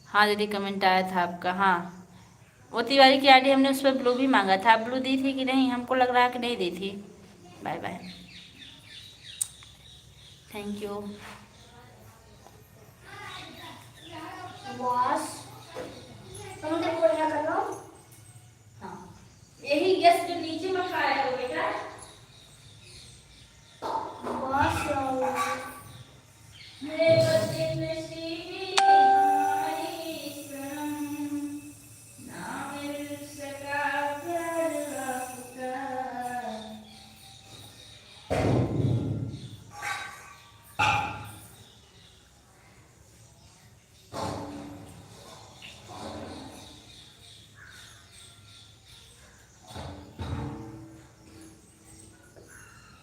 हाँ दीदी कमेंट आया था आपका। हाँ वो तिवारी की आईडी हमने उस पर ब्लू भी मांगा था, ब्लू दी थी कि नहीं? हमको लग रहा है कि नहीं दी थी। Bye bye, thank you. वॉश तो मुझे बोलना कर लो। हाँ यही गैस जो नीचे में खाया हो बेटा। वॉश योर मेरे बच्चे नसीबी तुम्हारी शरण, ना मिल सका प्यार आपका।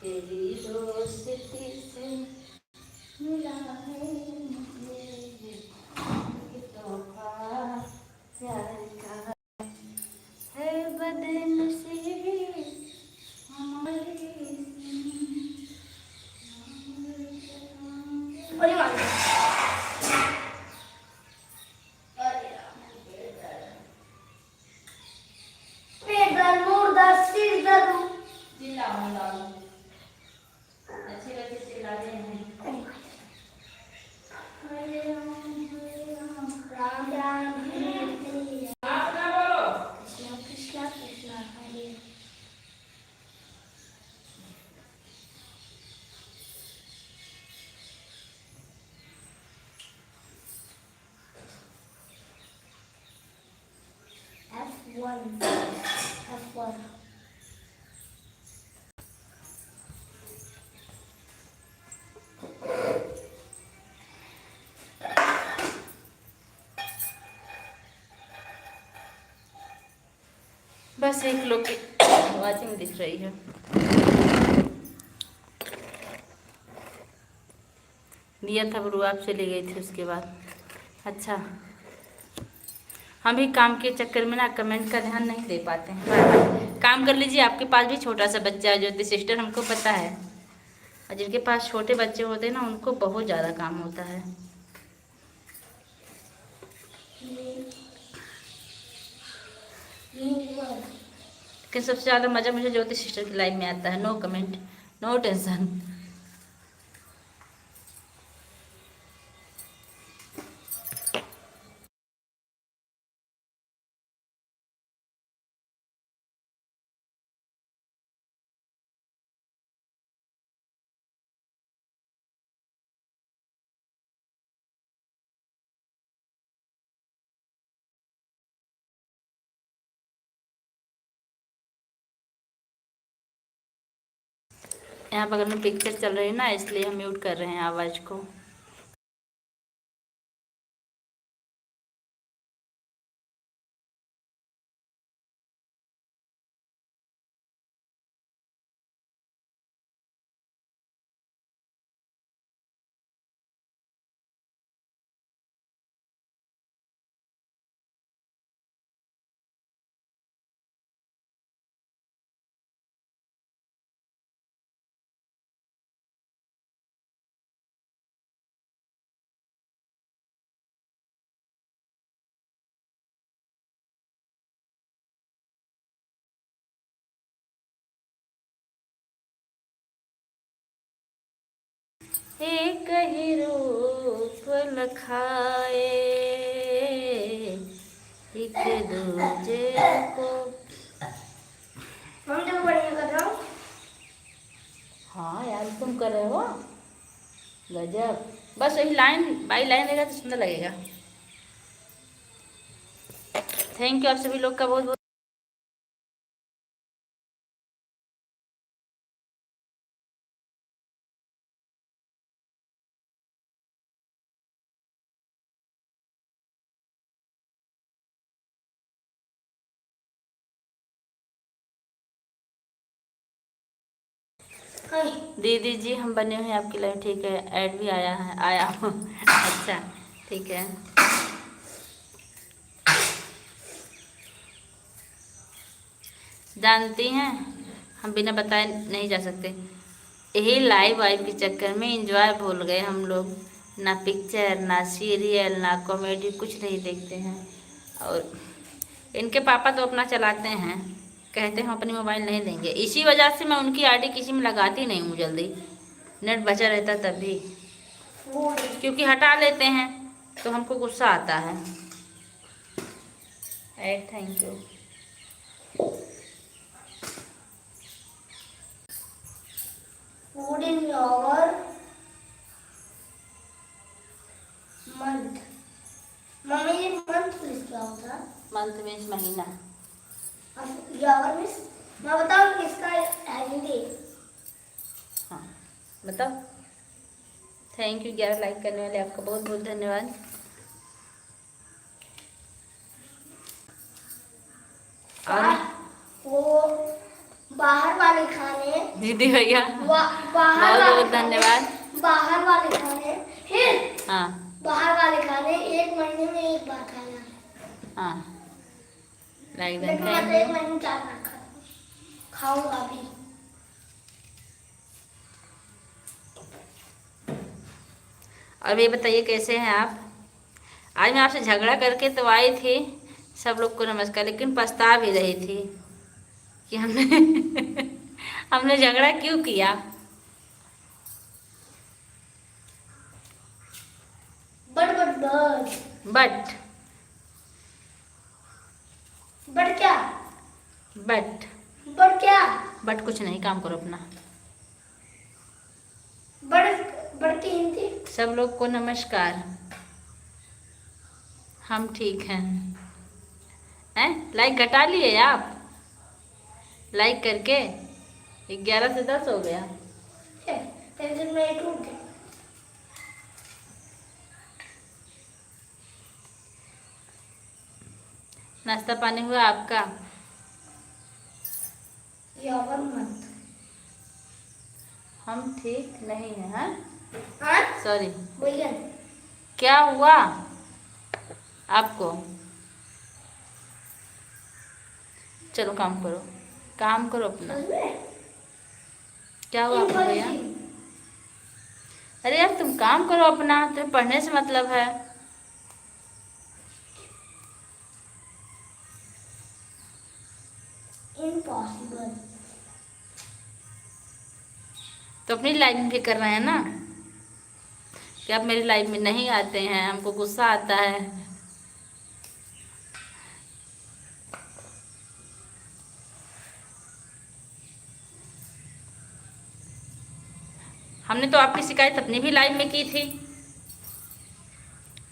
तेरी दोस्ती से मिला है मुझे ये तोहफा प्यार का, है बदनसीबी हमारी। बोली मांग पेट दर्द, मुंह दर्द, सिर दर्द। चिल्लाओ चिल्लाओ, अच्छे बच्चे चिल्लाते हैं। राम राम हरे हरे, आप ना बोलो। कृष्णा कृष्णा कृष्णा हरे। F1 F1 बस एक लोग की वाचिंग दिख रही है। दिया था गुरु, आपसे ले गई थी उसके बाद। अच्छा हम भी काम के चक्कर में ना कमेंट का ध्यान नहीं दे पाते हैं। काम कर लीजिए, आपके पास भी छोटा सा बच्चा है ज्योति सिस्टर, हमको पता है। और जिनके पास छोटे बच्चे होते हैं ना उनको बहुत ज़्यादा काम होता है। लेकिन सबसे ज़्यादा मज़ा मुझे ज्योति सिस्टर की लाइफ में आता है। No comment, no tension. यहाँ बगल में पिक्चर चल रही है ना, इसलिए हम म्यूट कर रहे हैं आवाज़ को। एक ही रूप लखाए, एक दूजे को। मम्मी तो बढ़िया कर रहा हूँ। हाँ यार तुम कर रहे हो गजब। बस वही लाइन बाई लाइन रहेगा तो सुंदर लगेगा। थैंक यू आप सभी लोग का बहुत बहुत। हाय। दीदी जी हम बने हुए हैं आपके लिए, ठीक है। ऐड भी आया है, आया हूँ। अच्छा ठीक है। जानती हैं हम बिना बताए नहीं जा सकते। यही लाइव वाइव के चक्कर में एंजॉय भूल गए हम लोग। ना पिक्चर ना सीरियल ना कॉमेडी कुछ नहीं देखते हैं। और इनके पापा तो अपना चलाते हैं, कहते हैं अपनी मोबाइल नहीं देंगे। इसी वजह से मैं उनकी आईडी किसी में लगाती नहीं हूँ जल्दी, नेट बचा रहता तब भी, क्योंकि हटा लेते हैं तो हमको गुस्सा आता है। Add thank you. Food in your month. Mummy ये month मीन्स क्या होता है? मंथ मीन्स महीना। यावर मीन्स मैं बताऊँ किसका है हिंदी? हाँ बताओ। थैंक यू 11 लाइक करने वाले आपका बहुत बहुत धन्यवाद। और वो बाहर वाले खाने, दीदी भैया बाहर बहुत वाले बहुत धन्यवाद। बाहर वाले खाने फिर हाँ बाहर वाले खाने 1 महीने में 1 बार खाना। हाँ लाइक दें लेकिन मैं तो 1 थैंक यू। महीने में 4 बार खाऊंगा भी। अब ये बताइए कैसे हैं आप। आज मैं आपसे झगड़ा करके तो आई थी, सब लोग को नमस्कार, लेकिन पछता भी रही थी कि हमने हमने झगड़ा क्यों किया। बट बट क्या? बट बट क्या? बट कुछ नहीं, काम करो अपना। बट की हिंदी? सब लोग को नमस्कार, हम ठीक हैं। लाइक घटा लिए आप, लाइक करके 11 से 10 हो गया। टेंशन में टूट गया। नाश्ता पानी हुआ आपका? यावर मत। हम ठीक नहीं हैं। हाँ हाँ? सॉरी। भैया क्या हुआ आपको? चलो काम करो, काम करो अपना। क्या हुआ आपको भैया? अरे यार तुम काम करो अपना, तुम्हें पढ़ने से मतलब है। इम्पॉसिबल। तो अपनी लाइफ में भी कर रहे हैं ना, कि आप मेरी लाइफ में नहीं आते हैं, हमको गुस्सा आता है। हमने तो आपकी शिकायत अपनी भी लाइव में की थी।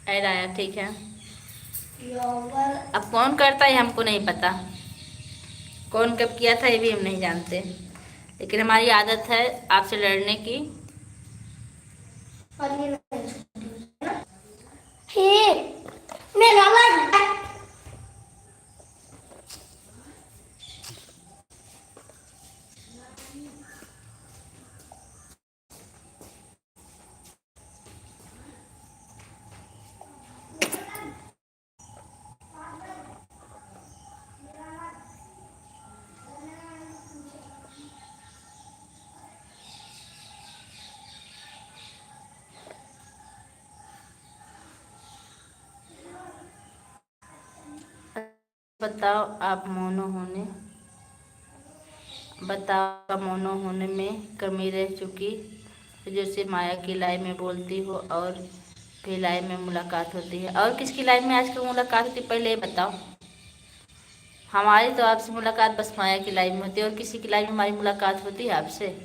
ऐड आया ठीक है। अब कौन करता है हमको नहीं पता, कौन कब किया था ये भी हम नहीं जानते, लेकिन हमारी आदत है आपसे लड़ने की। और ये मेरा लग बताओ आप मोनो होने, बताओ मोनो होने में कमी रह चुकी तो जैसे माया की लाइव में बोलती हो और फिर लाइव में मुलाकात होती है। और किसकी लाइव में आजकल मुलाकात होती है पहले ये बताओ। हमारी तो आपसे मुलाकात बस माया की लाइव में होती है, और किसी की लाइव में हमारी मुलाकात होती है आपसे?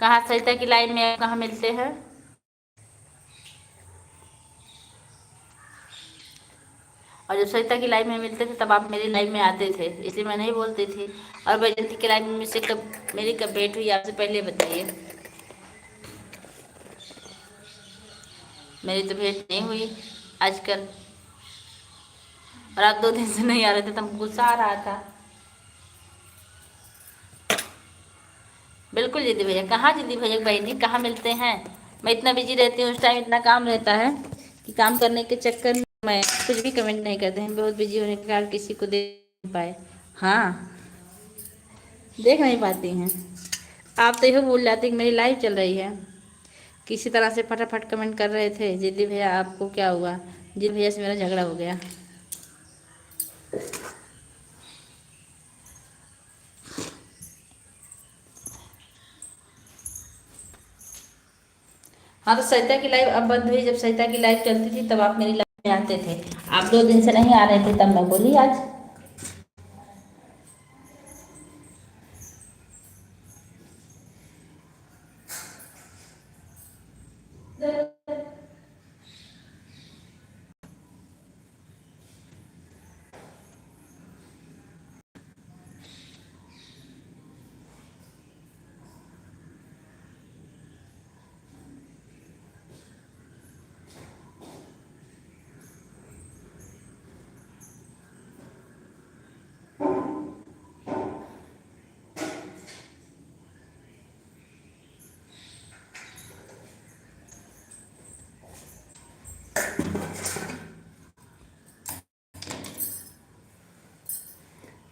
कहाँ सरिता की लाइव में कहाँ मिलते हैं? और जब सरिता की लाइव में मिलते थे तब आप मेरी लाइव में आते थे, इसलिए मैं नहीं बोलती थी। और वैजयंती की लाइव में मुझसे मेरी कब भेंट हुई आपसे पहले बताइए। मेरी तो भेंट नहीं हुई आजकल। और आप 2 दिन से नहीं आ रहे थे तब गुस्सा आ रहा था। बिल्कुल दीदी भैया, कहाँ दीदी भैया बहनी कहाँ मिलते हैं? मैं इतना बिजी रहती हूँ, उस टाइम इतना काम रहता है कि काम करने के चक्कर में मैं कुछ भी कमेंट नहीं करते हैं। बहुत बिजी होने के कारण किसी को देख नहीं पाए। हाँ, देख नहीं पाती हैं। आप तो यही भूल जाते कि मेरी लाइव चल रही है। किसी तरह से फटाफट कमेंट कर रहे थे, दीदी भैया आपको क्या हुआ, दीदी भैया से मेरा झगड़ा हो गया। हाँ, तो सरिता की लाइव अब बंद हुई। जब सरिता की लाइव चलती थी तब आप मेरी लाइव में आते थे। आप 2 दिन से नहीं आ रहे थे तब मैं बोली आज।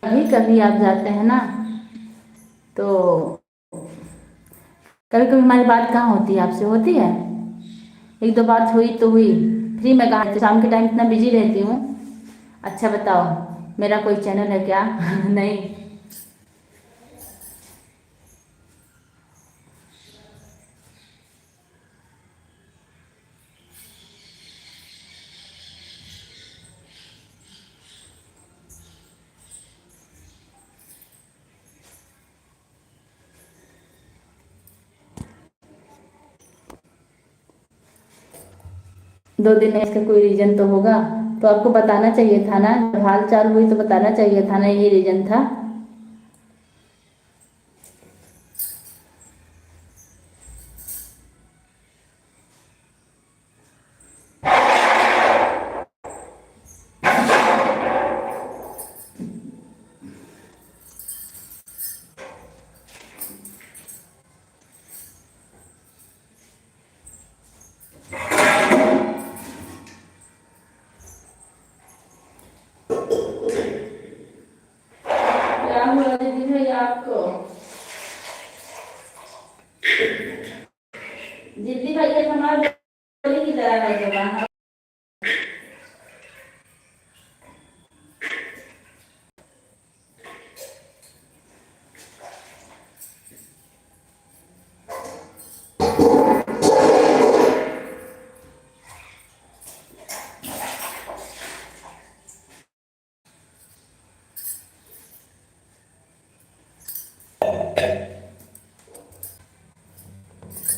कभी कभी आप जाते हैं ना तो कभी कभी हमारी बात कहाँ होती है, आपसे होती है। 1-2 बात हुई तो हुई। फ्री में कहाँ रहती, शाम के टाइम इतना बिजी रहती हूँ। अच्छा बताओ, मेरा कोई चैनल है क्या? नहीं। दो दिन है, इसका कोई रीजन तो होगा। तो आपको बताना चाहिए था ना, जब हाल चाल हुई तो बताना चाहिए था ना, ये रीजन था। की तरह है जगह।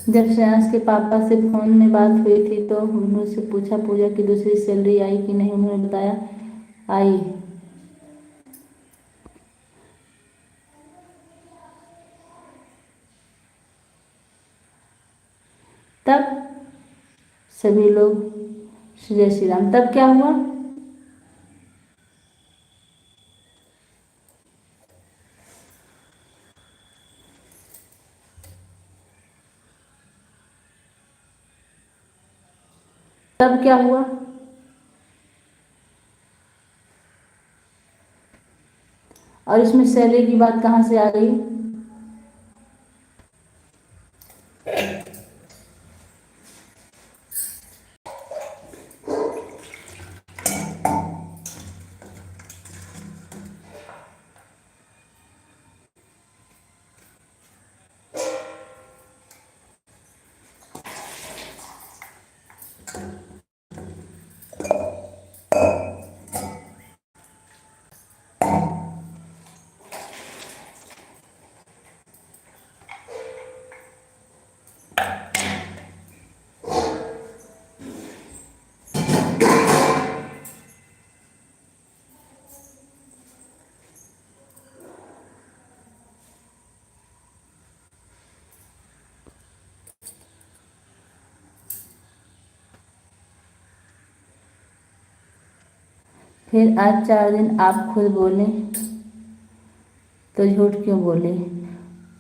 जब श्रेयांश के पापा से फोन में बात हुई थी तो उन्होंने पूछा पूजा की दूसरी सैलरी आई कि नहीं। उन्होंने बताया आई। तब सभी लोग जय श्री राम। तब क्या हुआ? तब क्या हुआ? और इसमें सैलरी की बात कहाँ से आ गई? फिर आज 4 दिन आप खुद बोले तो झूठ क्यों बोले?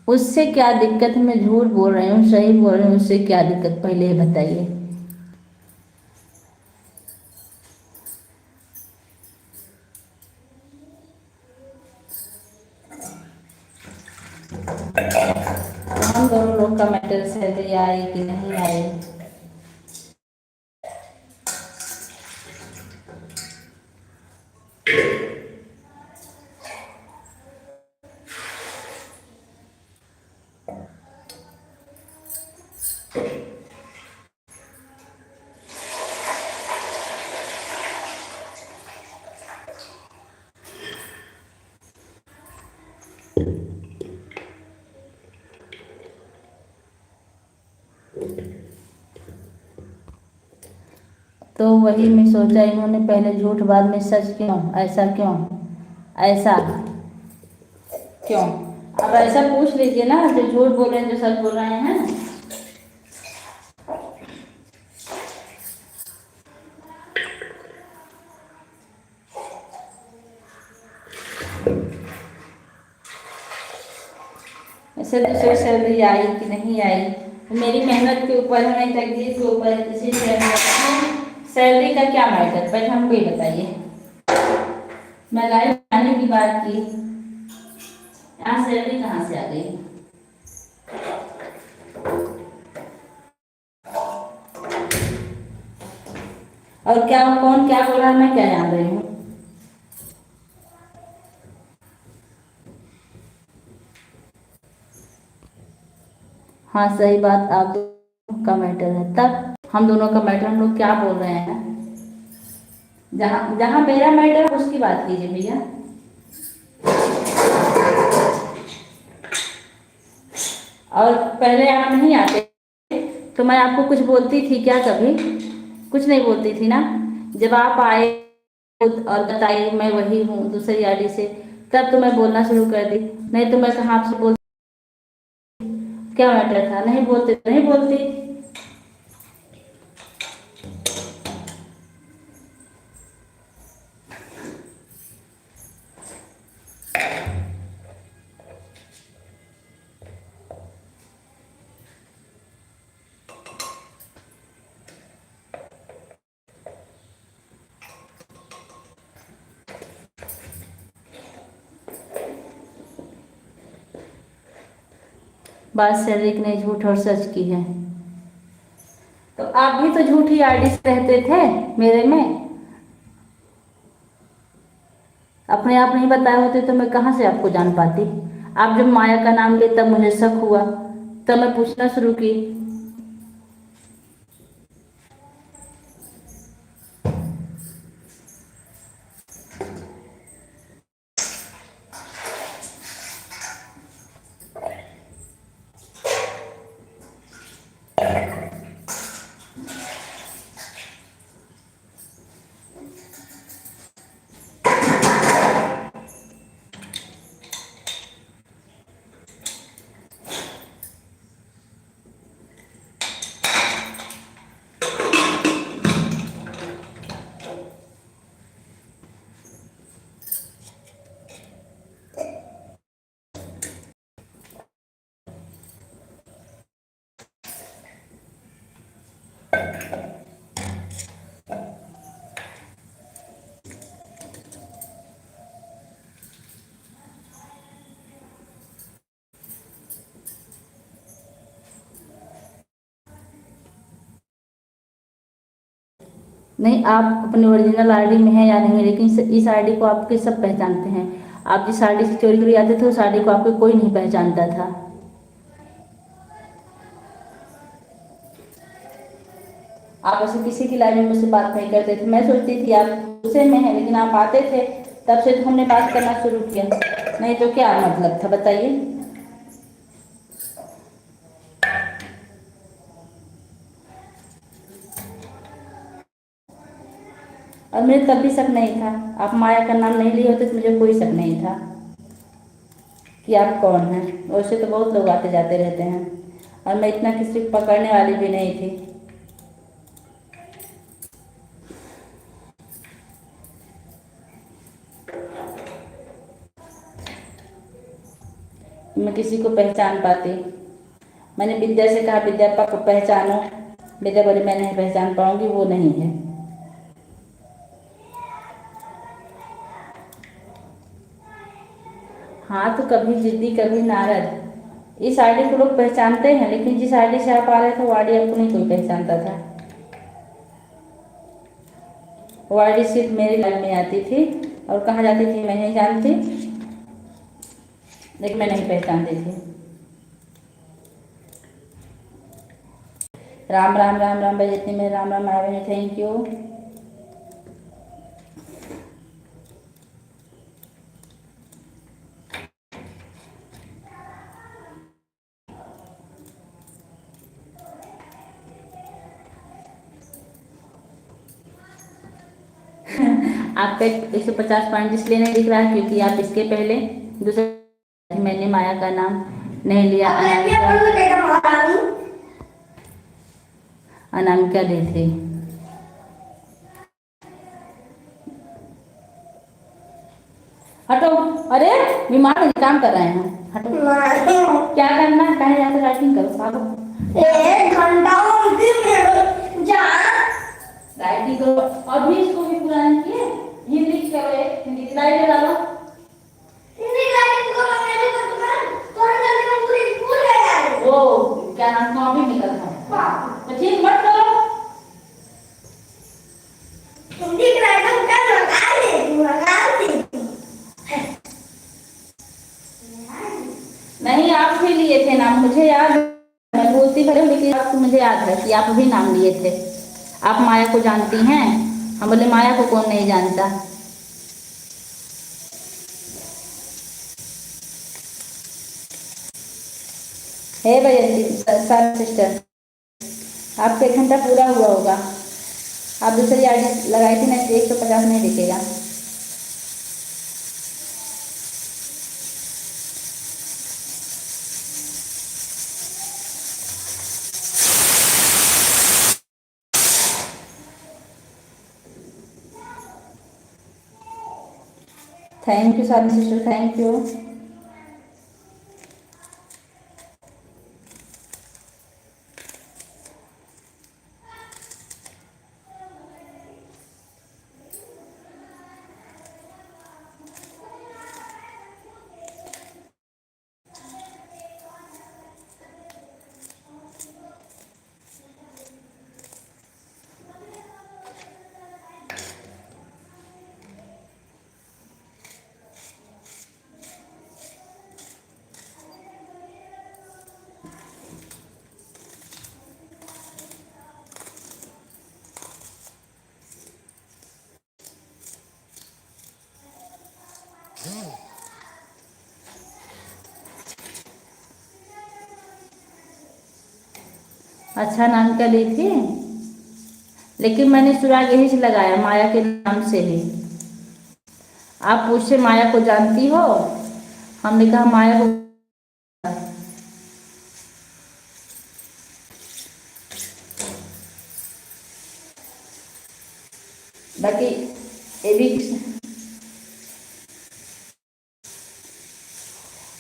उससे क्या दिक्कत? मैं झूठ बोल रही हूँ सही बोल रही हूँ, उससे क्या दिक्कत पहले ये बताइए। हम दोनों लोग का मैटर सैलरी आई कि नहीं आई? तो वही मैं सोचा इन्होंने पहले झूठ बाद में सच क्यों? ऐसा क्यों? ऐसा क्यों? अब ऐसा पूछ लीजिए ना, जो झूठ बोल रहे हैं जो सच बोल रहे हैं। ऐसे दूसरी सैलरी आई कि नहीं आई मेरी मेहनत के ऊपर है, मेरी तकदीर के ऊपर है। किसी सैलरी का क्या मैटर? पहले हमको ये बताइए। मैं लाइव आने की बात की, यहाँ सैलरी कहाँ से आ गई? और क्या कौन क्या बोल रहा है मैं क्या जान रही हूँ? हाँ सही बात, आप दोनों का मैटर है। तब हम दोनों का मैटर, हम लोग क्या बोल रहे हैं? जहाँ जहाँ मेरा मैटर है उसकी बात कीजिए भैया। और पहले आप नहीं आते तो मैं आपको कुछ बोलती थी क्या? कभी कुछ नहीं बोलती थी ना। जब आप आए और बताइए मैं वही हूँ दूसरी आईडी से, तब तो मैं बोलना शुरू कर दी। नहीं तो मैं कहाँ आपसे बोलती? क्या मैटर था? नहीं बोलते तो नहीं बोलती। बात सैलरी की नहीं, झूठ और सच की है। तो आप भी तो झूठी आईडी से रहते थे मेरे में, अपने आप नहीं बताए होते तो मैं कहाँ से आपको जान पाती। आप जब माया का नाम लिए तब मुझे शक हुआ, तब मैं पूछना शुरू की। नहीं, आप अपने ओरिजिनल आईडी में हैं या नहीं, लेकिन इस आईडी को आपके सब पहचानते हैं। आप जिस आईडी से चोरी करी आते थे उस आईडी को आपके कोई नहीं पहचानता था। आप ऐसे किसी की लाइफ में मुझसे बात नहीं करते थे। मैं सोचती थी आप गुस्से में हैं, लेकिन आप आते थे, तब से तो हमने बात करना शुरू किया। नहीं तो क्या मतलब था बताइए। और मुझे तब भी शक नहीं था, आप माया का नाम नहीं लिए होते तो मुझे कोई शक नहीं था कि आप कौन हैं। वैसे तो बहुत लोग आते जाते रहते हैं, और मैं इतना किसी को पकड़ने वाली भी नहीं थी। मैं किसी को पहचान पाती। मैंने विद्या से कहा विद्या को पहचानो, विद्या बोली मैं नहीं पहचान पाऊंगी, वो नहीं है। हाँ, तो कभी जिद्दी कभी नाराज। इस आईडी को लोग पहचानते हैं, लेकिन जिस आईडी से आप आ रहे थे वो आईडी आपको नहीं कोई पहचानता था। वो आईडी सिर्फ मेरे लाइफ में आती थी और कहाँ जाती थी मैं नहीं जानती, लेकिन मैं नहीं पहचानती थी। राम राम राम राम भाई, जितनी मेरे राम राम आए, थैंक यू। आपका 150 पॉइंट इसलिए नहीं दिख रहा है क्योंकि आप इसके पहले दूसरे मैंने माया का नाम नहीं लिया, अनामिका ली थी। हटो, अरे बीमार में काम कर रहे हैं, हटो। क्या करना है, कहीं जाकर राइटिंग करो, भागो। 1 घंटा राइटिंग करो, अभी इसको भी पूरा नहीं किए। हिंदी करो, हिंदी राइटिंग डालो। वो क्या नाम, कॉपी निकल था तो ठीक मत करो। हिंदी की राइटिंग कर लगा दे। नहीं, आप भी लिए थे नाम, मुझे याद, मैं बोलती भले लेकिन आपको मुझे याद है कि आप भी नाम लिए थे। आप माया को जानती हैं? हम बोले माया को कौन नहीं जानता। हे भैया सिस्टर, आपका 1 घंटा पूरा हुआ होगा। आप दूसरी आईडी लगाई थी ना, 150 नहीं दिखेगा। थैंक यू सारी सिस्टर, थैंक यू। अच्छा नाम क्या ली थी, लेकिन मैंने सुराग यही से लगाया, माया के नाम से ही। आप पूछे माया को जानती हो, हमने कहा माया को। बाकी ये भी,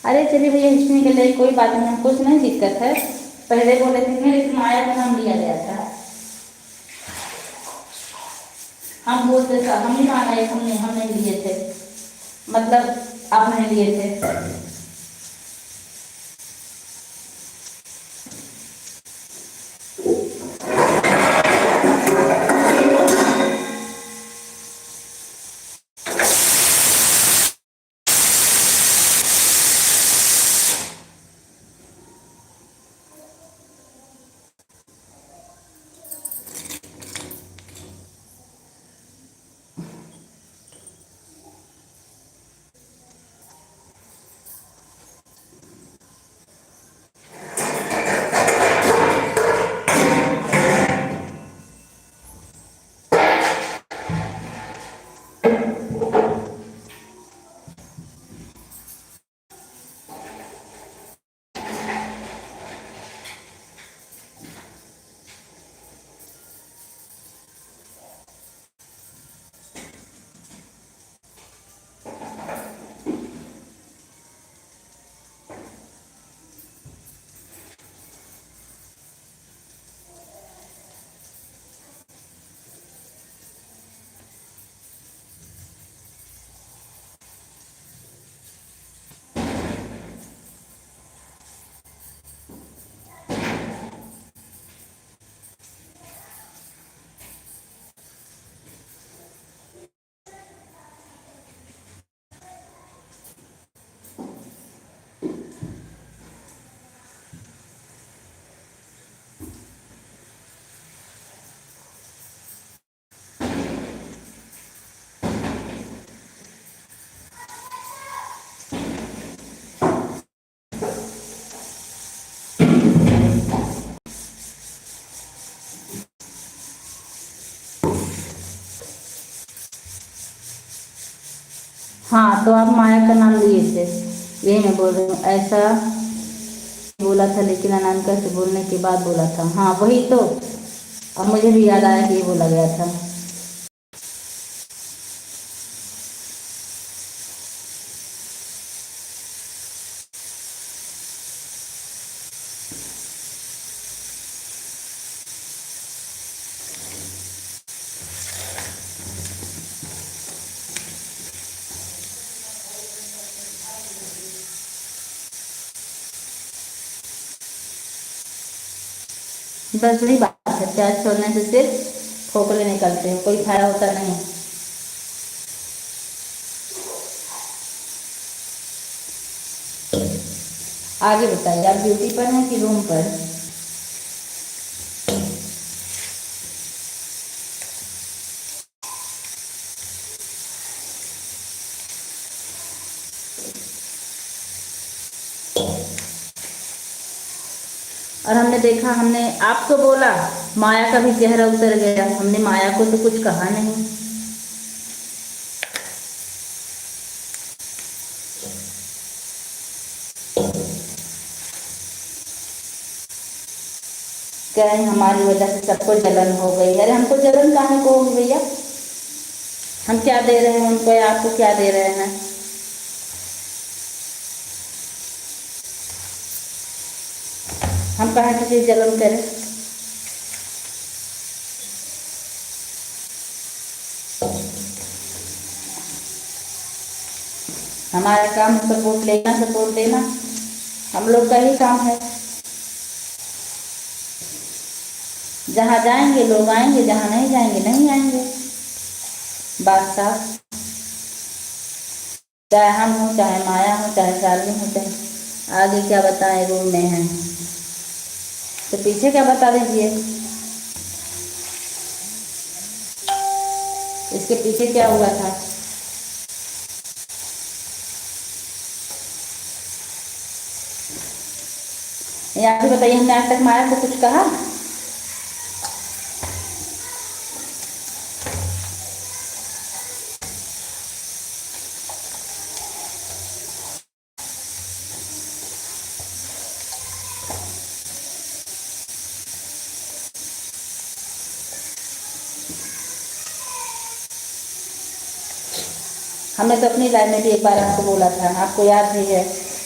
अरे चलिए भैया, इसमें के लिए कोई बात नहीं, हमको नहीं दिक्कत है। पहले बोले थे लेकिन माया का नाम लिया गया था। हम बोलते थे, हम नहीं माना है, हम नहीं लिए थे, मतलब आप नहीं लिए थे। हाँ, तो आप माया का नाम लिए थे, यही मैं बोल रही हूँ। ऐसा बोला था, लेकिन अनामिका से बोलने के बाद बोला था। हाँ वही तो, अब मुझे भी याद आया कि ये बोला गया था। बस वही बात है, प्याज छोड़ने से सिर्फ फोकले निकलते हैं, कोई फायदा होता नहीं। आगे बताइए, आप ड्यूटी पर हैं कि रूम पर? और हमने देखा, हमने आपको बोला, माया का भी चेहरा उतर गया। हमने माया को तो कुछ कहा नहीं। कह रहे हमारी वजह से सबको जलन हो गई। अरे हमको जलन कहाँ को होगी भैया? हम क्या दे रहे हैं उनको या आपको क्या दे रहे हैं? हम कहाँ किसी जलन करें? हमारा काम सपोर्ट लेना, सपोर्ट देना हम लोग का ही काम है। जहाँ जाएंगे लोग आएंगे, जहाँ नहीं जाएंगे नहीं आएंगे। बात साफ। चाहे हम हो, चाहे माया हो, चाहे शालिनी हो, चाहे आगे क्या बताएं, रूम में हैं तो पीछे क्या बता दीजिए। इसके पीछे क्या हुआ था? आप भी बताइए, हमने आज तक माया को कुछ कहा? हमने तो अपनी लाइफ में भी एक बार आपको बोला था, आपको याद भी है।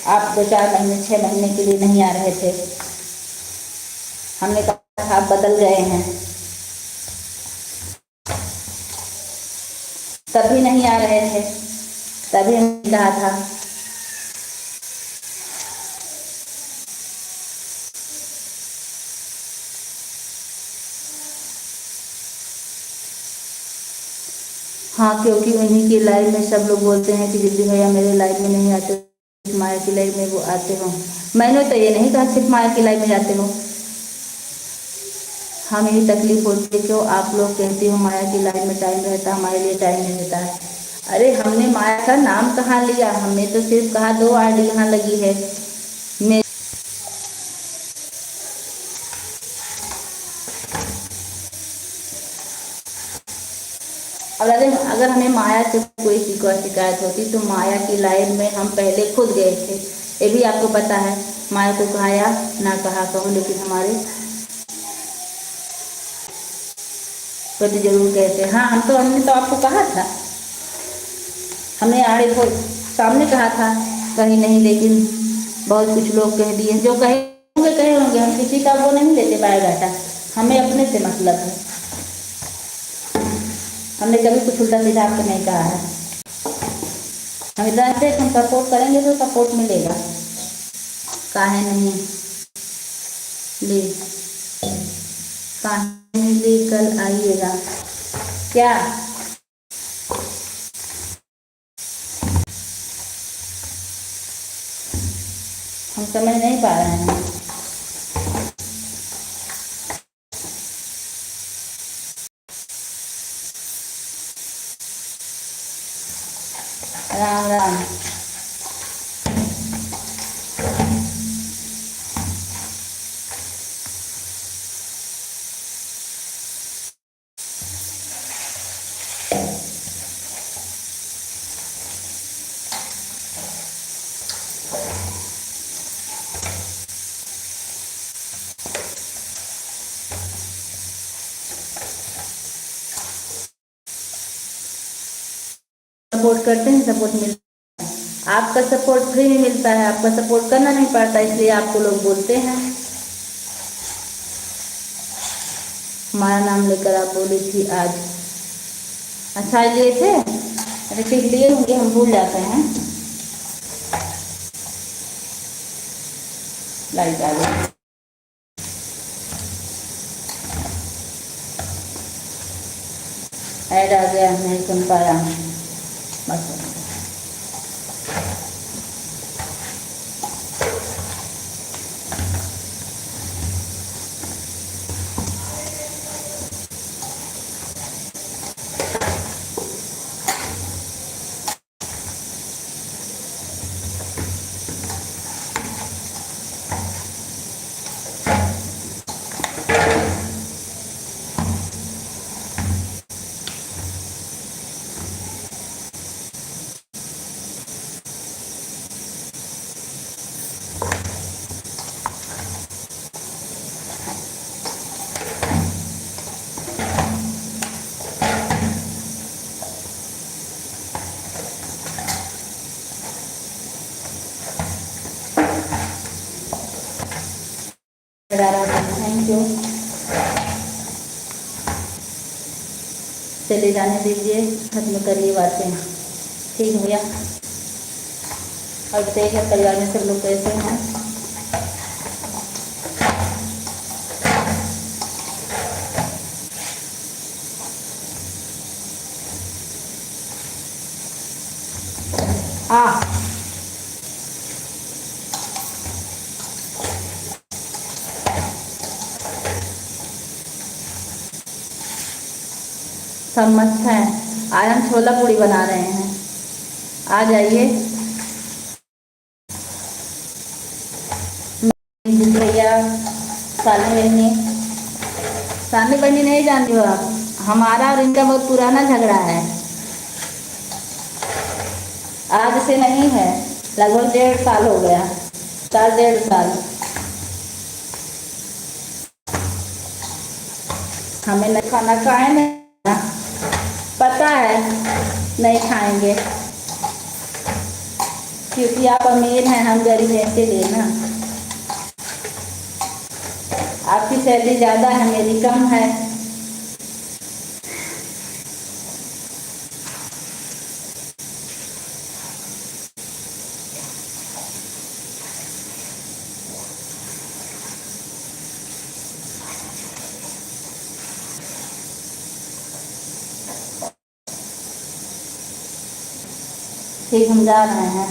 आप 2-4 महीने 6 महीने के लिए नहीं आ रहे थे। हमने कहा था आप बदल गए हैं, तभी नहीं आ रहे थे, तभी हमने कहा था। हाँ, क्योंकि उन्हीं की लाइफ में सब लोग बोलते हैं कि दीदी भैया मेरे लाइफ में नहीं आते, माया की लाइफ में वो आते हो। मैंने तो ये नहीं कहा सिर्फ माया की लाइफ में जाते हो। हमें ही तकलीफ होती है, क्यों आप लोग कहते हो माया की लाइफ में टाइम रहता, हमारे लिए टाइम नहीं रहता है। अरे हमने माया का नाम कहाँ लिया, हमने तो सिर्फ कहा 2 आईडी यहाँ लगी है। मैं अगर हमें माया से कोई शिकायत होती तो माया की लाइन में हम पहले खुद गए थे। ये भी आपको पता है, माया को कहा या ना कहा कहूँ, लेकिन हमारे पति जरूर कहते हैं। हाँ, हमने तो आपको कहा था, हमने आड़े को सामने कहा था कहीं नहीं, लेकिन बहुत कुछ लोग कह दिए, जो कहे होंगे। हम किसी का वो नहीं लेते बायोडाटा, हमें अपने से मतलब है। हमने कभी कुछ उल्टा सीधा आपको नहीं कहा है। हम इधर से हम सपोर्ट करेंगे तो सपोर्ट मिलेगा, काहे नहीं ले, काहे नहीं ले, कल आइएगा क्या? हम समझ नहीं पा रहे हैं। राम राम। सपोर्ट करते हैं, सपोर्ट मिलता है। आपका सपोर्ट फ्री में मिलता है, आपका सपोर्ट करना नहीं पड़ता, इसलिए आपको लोग बोलते हैं। हमारा नाम लेकर आप बोली थी आज। अच्छा लिए थे, अरे ठीक लिए होंगे, हम भूल जाते हैं। लाइट आ गई। ऐड आ गया, नहीं सुन पाया बस। Thank you. चले जाने दीजिए, खत्म करिए बातें, ठीक है भैया। और बताइए घर परिवार में सब लोग कैसे हैं? सब मस्त है। आज हम छोला पूड़ी बना रहे हैं, आ जाइए। भैया सालनी बहनी, सालनी बहनी नहीं जानती हो आप? हमारा और इनका बहुत पुराना झगड़ा है, आज से नहीं है, लगभग 1.5 साल हो गया, 1.5 साल। हमें नहीं खाना, खाए नहीं, पता है नहीं खाएंगे, क्योंकि आप अमीर हैं, हम गरीब हैं, इसीलिए ना। आपकी सैलरी ज़्यादा है, मेरी कम है। ठीक, हम जा रहे हैं।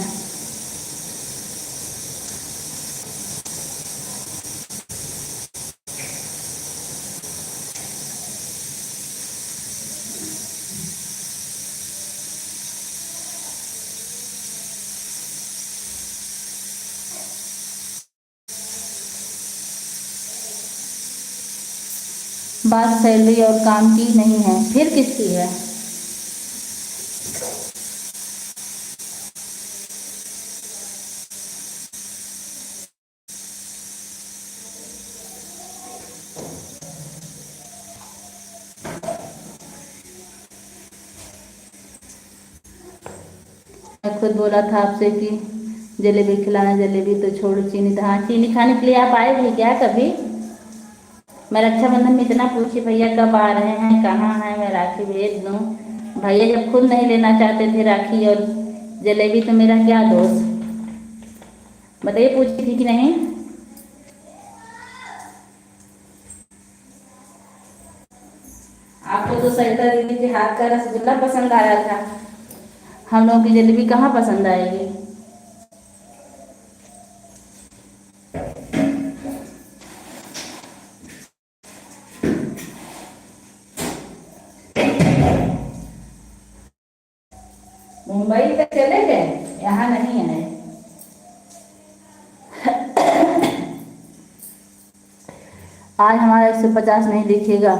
बात सैलरी और काम की नहीं है, फिर किसकी है? मैं खुद बोला था आपसे कि जलेबी खिलाना, जलेबी तो छोड़ो, चीनी तो। हाँ, चीनी खाने के लिए आप आए थे क्या कभी? मैं रक्षाबंधन में इतना पूछी भैया कब आ रहे हैं, कहाँ हैं, मैं राखी भेज दूँ। भैया जब खुद नहीं लेना चाहते थे राखी और जलेबी, तो मेरा क्या दोष? बताइए, पूछी थी कि नहीं? आपको तो सरिता दीदी के हाथ का रसगुल्ला पसंद आया था, हम लोगों की जलेबी कहाँ पसंद आएगी? मुंबई तक चले गए, यहाँ नहीं आए। आज हमारा 150 नहीं दिखेगा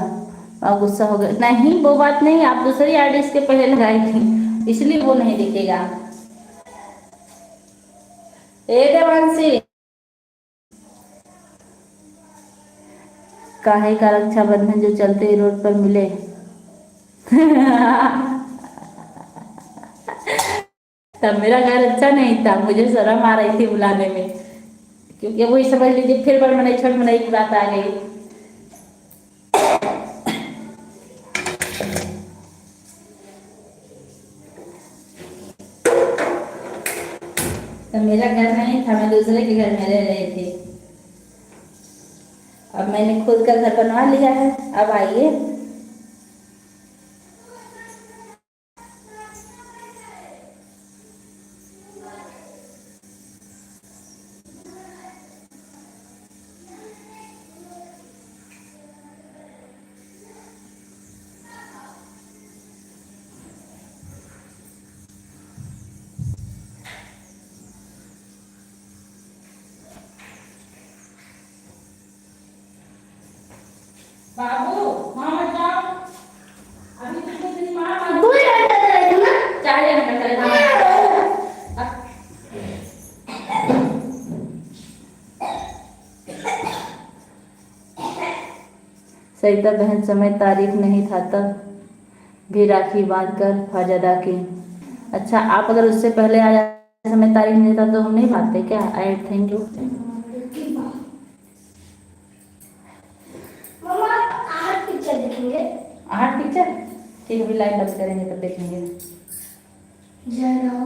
और गुस्सा हो गया। नहीं, वो बात नहीं, आप दूसरी आईडी इसके पहले लगाई थी, इसलिए वो नहीं दिखेगा। ए देवांशी, काहे का रक्षाबंधन जो चलते रोड पर मिले। तब मेरा घर अच्छा नहीं था, मुझे शर्म आ रही थी बुलाने में, क्योंकि वही समझ लीजिए फिर बड़ मनाई छोट मनाई की बात आ गई। तब मेरा घर नहीं था, मैं दूसरे के घर में रह रही थी। अब मैंने खुद का घर बनवा लिया है, अब आइए। बाबू, वहाँ मत जाओ, अभी तो कुछ नहीं मार दूर रहता है ना। चाहिए ना करे। सरिता बहन समय तारीख नहीं था तब भी राखी बांधकर फर्ज अदा की। अच्छा, आप अगर उससे पहले आ जाते, समय तारीख नहीं था तो हम नहीं बांधते क्या? आई थैंक यू। देखेंगे आर्ट पिक्चर, ठीक है, अभी लाइट बंद करेंगे तब देखेंगे। जरा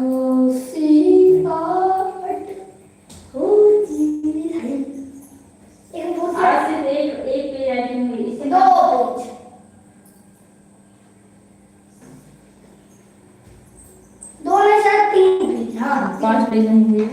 सी बात होती है। एक बहुत आज से एक पेज आई होंगी, इससे दो पेज, दो में से 3 पेज। हाँ, 5 पेज नहीं हुई।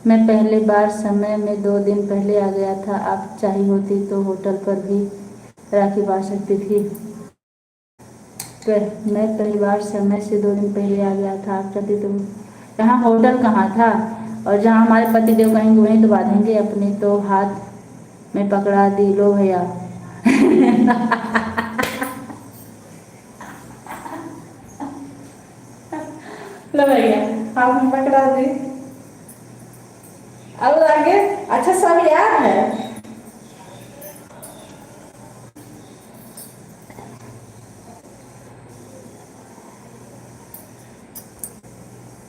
मैं पहली बार समय में 2 दिन पहले आ गया था, आप चाहिए होती तो होटल पर भी राखी बांध सकती थी। पर मैं परिवार समय से 2 दिन पहले आ गया था। आप चाहती तुम यहाँ होटल कहाँ था, और जहाँ हमारे पति देव कहेंगे वहीं तो बांधेंगे अपने। तो हाथ में पकड़ा दी, लो भैया। लो भैया हाथ में पकड़ा दी। अब आगे अच्छा सब याद है।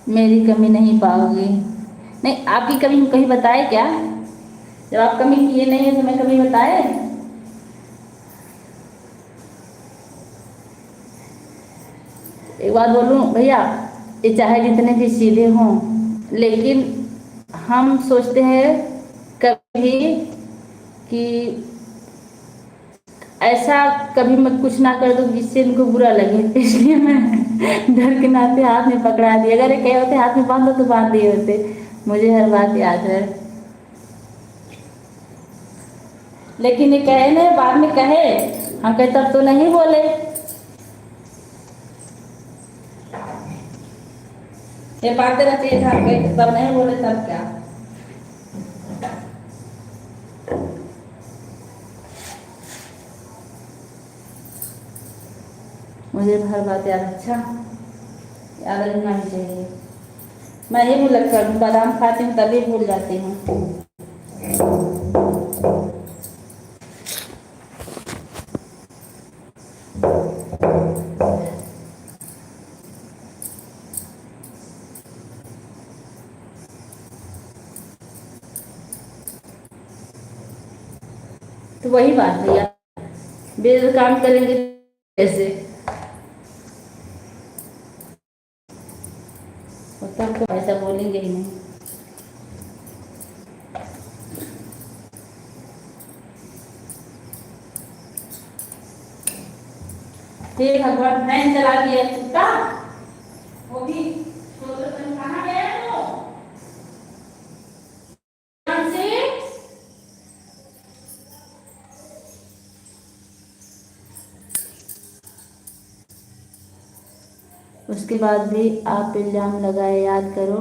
मेरी कमी नहीं पाओगे। नहीं, आपकी कमी हम कहीं बताए क्या? जब आप कमी किए नहीं है तो मैं कमी बताए? एक बात बोलूं भैया, ये चाहे जितने भी सीधे हों, लेकिन हम सोचते हैं कभी कि ऐसा कभी मत कुछ ना कर दो जिससे इनको बुरा लगे, इसलिए मैं डर के नाते हाथ में पकड़ा दिया। अगर ये कहे होते हाथ में बांधो तो बांध दिए होते। मुझे हर बात याद है, लेकिन ये कहे ना बाद में कहे, हम कहे तब तो नहीं बोले। ये बातें रहती है, हम कहे तब नहीं बोले, तब क्या। मुझे हर बात याद, अच्छा याद रहना ही चाहिए। मैं ही भूल कर बादाम खाती हूँ तभी भूल जाती हूँ। तो वही बात भैया, बेर काम करेंगे कैसे, और तब तो ऐसा बोलेंगे ही नहीं। ठीक भगवान फैन चला दिया कुत्ता, वो भी कहाँ गया तो से। उसके बाद भी आप इल्जाम लगाए, याद करो।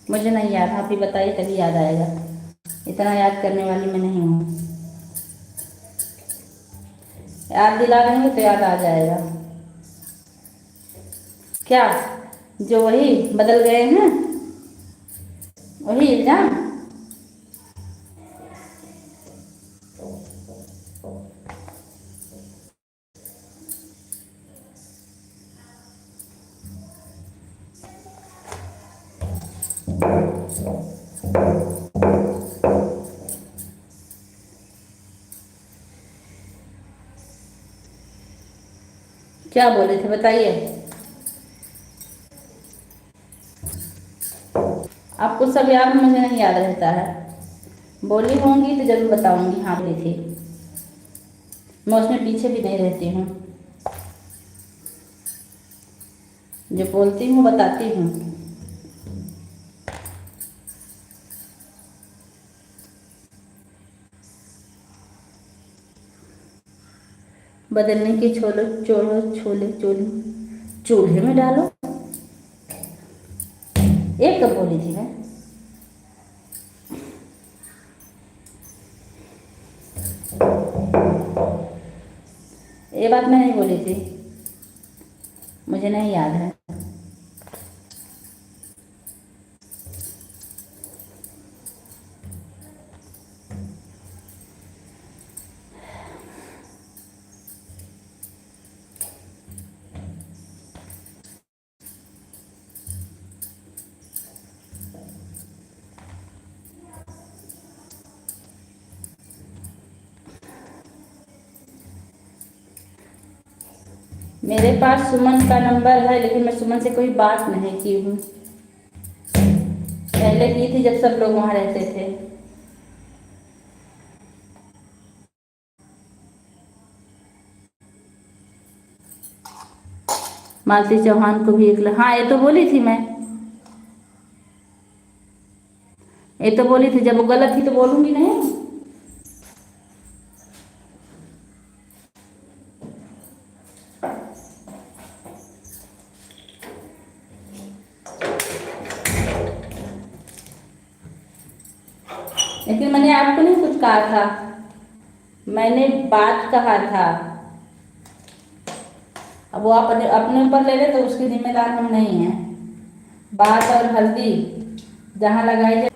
मुझे नहीं याद, आप ही बताइए तभी याद आएगा। इतना याद करने वाली मैं नहीं हूँ। याद दिला देंगे तो याद आ जाएगा। क्या जो वही बदल गए हैं, वही इल्जाम? क्या बोले थे बताइए? आपको सब याद, मुझे नहीं याद रहता है। बोली होंगी तो जरूर बताऊंगी, हाँ बोली थी। मैं उसमें पीछे भी नहीं रहती हूँ, जो बोलती हूँ बताती हूँ। बदलने के छोलो छोलो छोले चोली चूल्हे में डालो, एक कब बोली थी मैं? ये बात मैं नहीं बोली थी, मुझे नहीं याद है। मेरे पास सुमन का नंबर है, लेकिन मैं सुमन से कोई बात नहीं की हूँ। पहले की थी जब सब लोग वहाँ रहते थे। मालती चौहान को भी एक, हाँ ये तो बोली थी मैं, ये तो बोली थी। जब वो गलत थी तो बोलूंगी नहीं। लेकिन मैंने आपको नहीं कुछ कहा था, मैंने बात कहा था। अब वो आप अपने ऊपर ले ले तो उसकी जिम्मेदार हम नहीं हैं। बात और हल्दी जहाँ लगाई जाए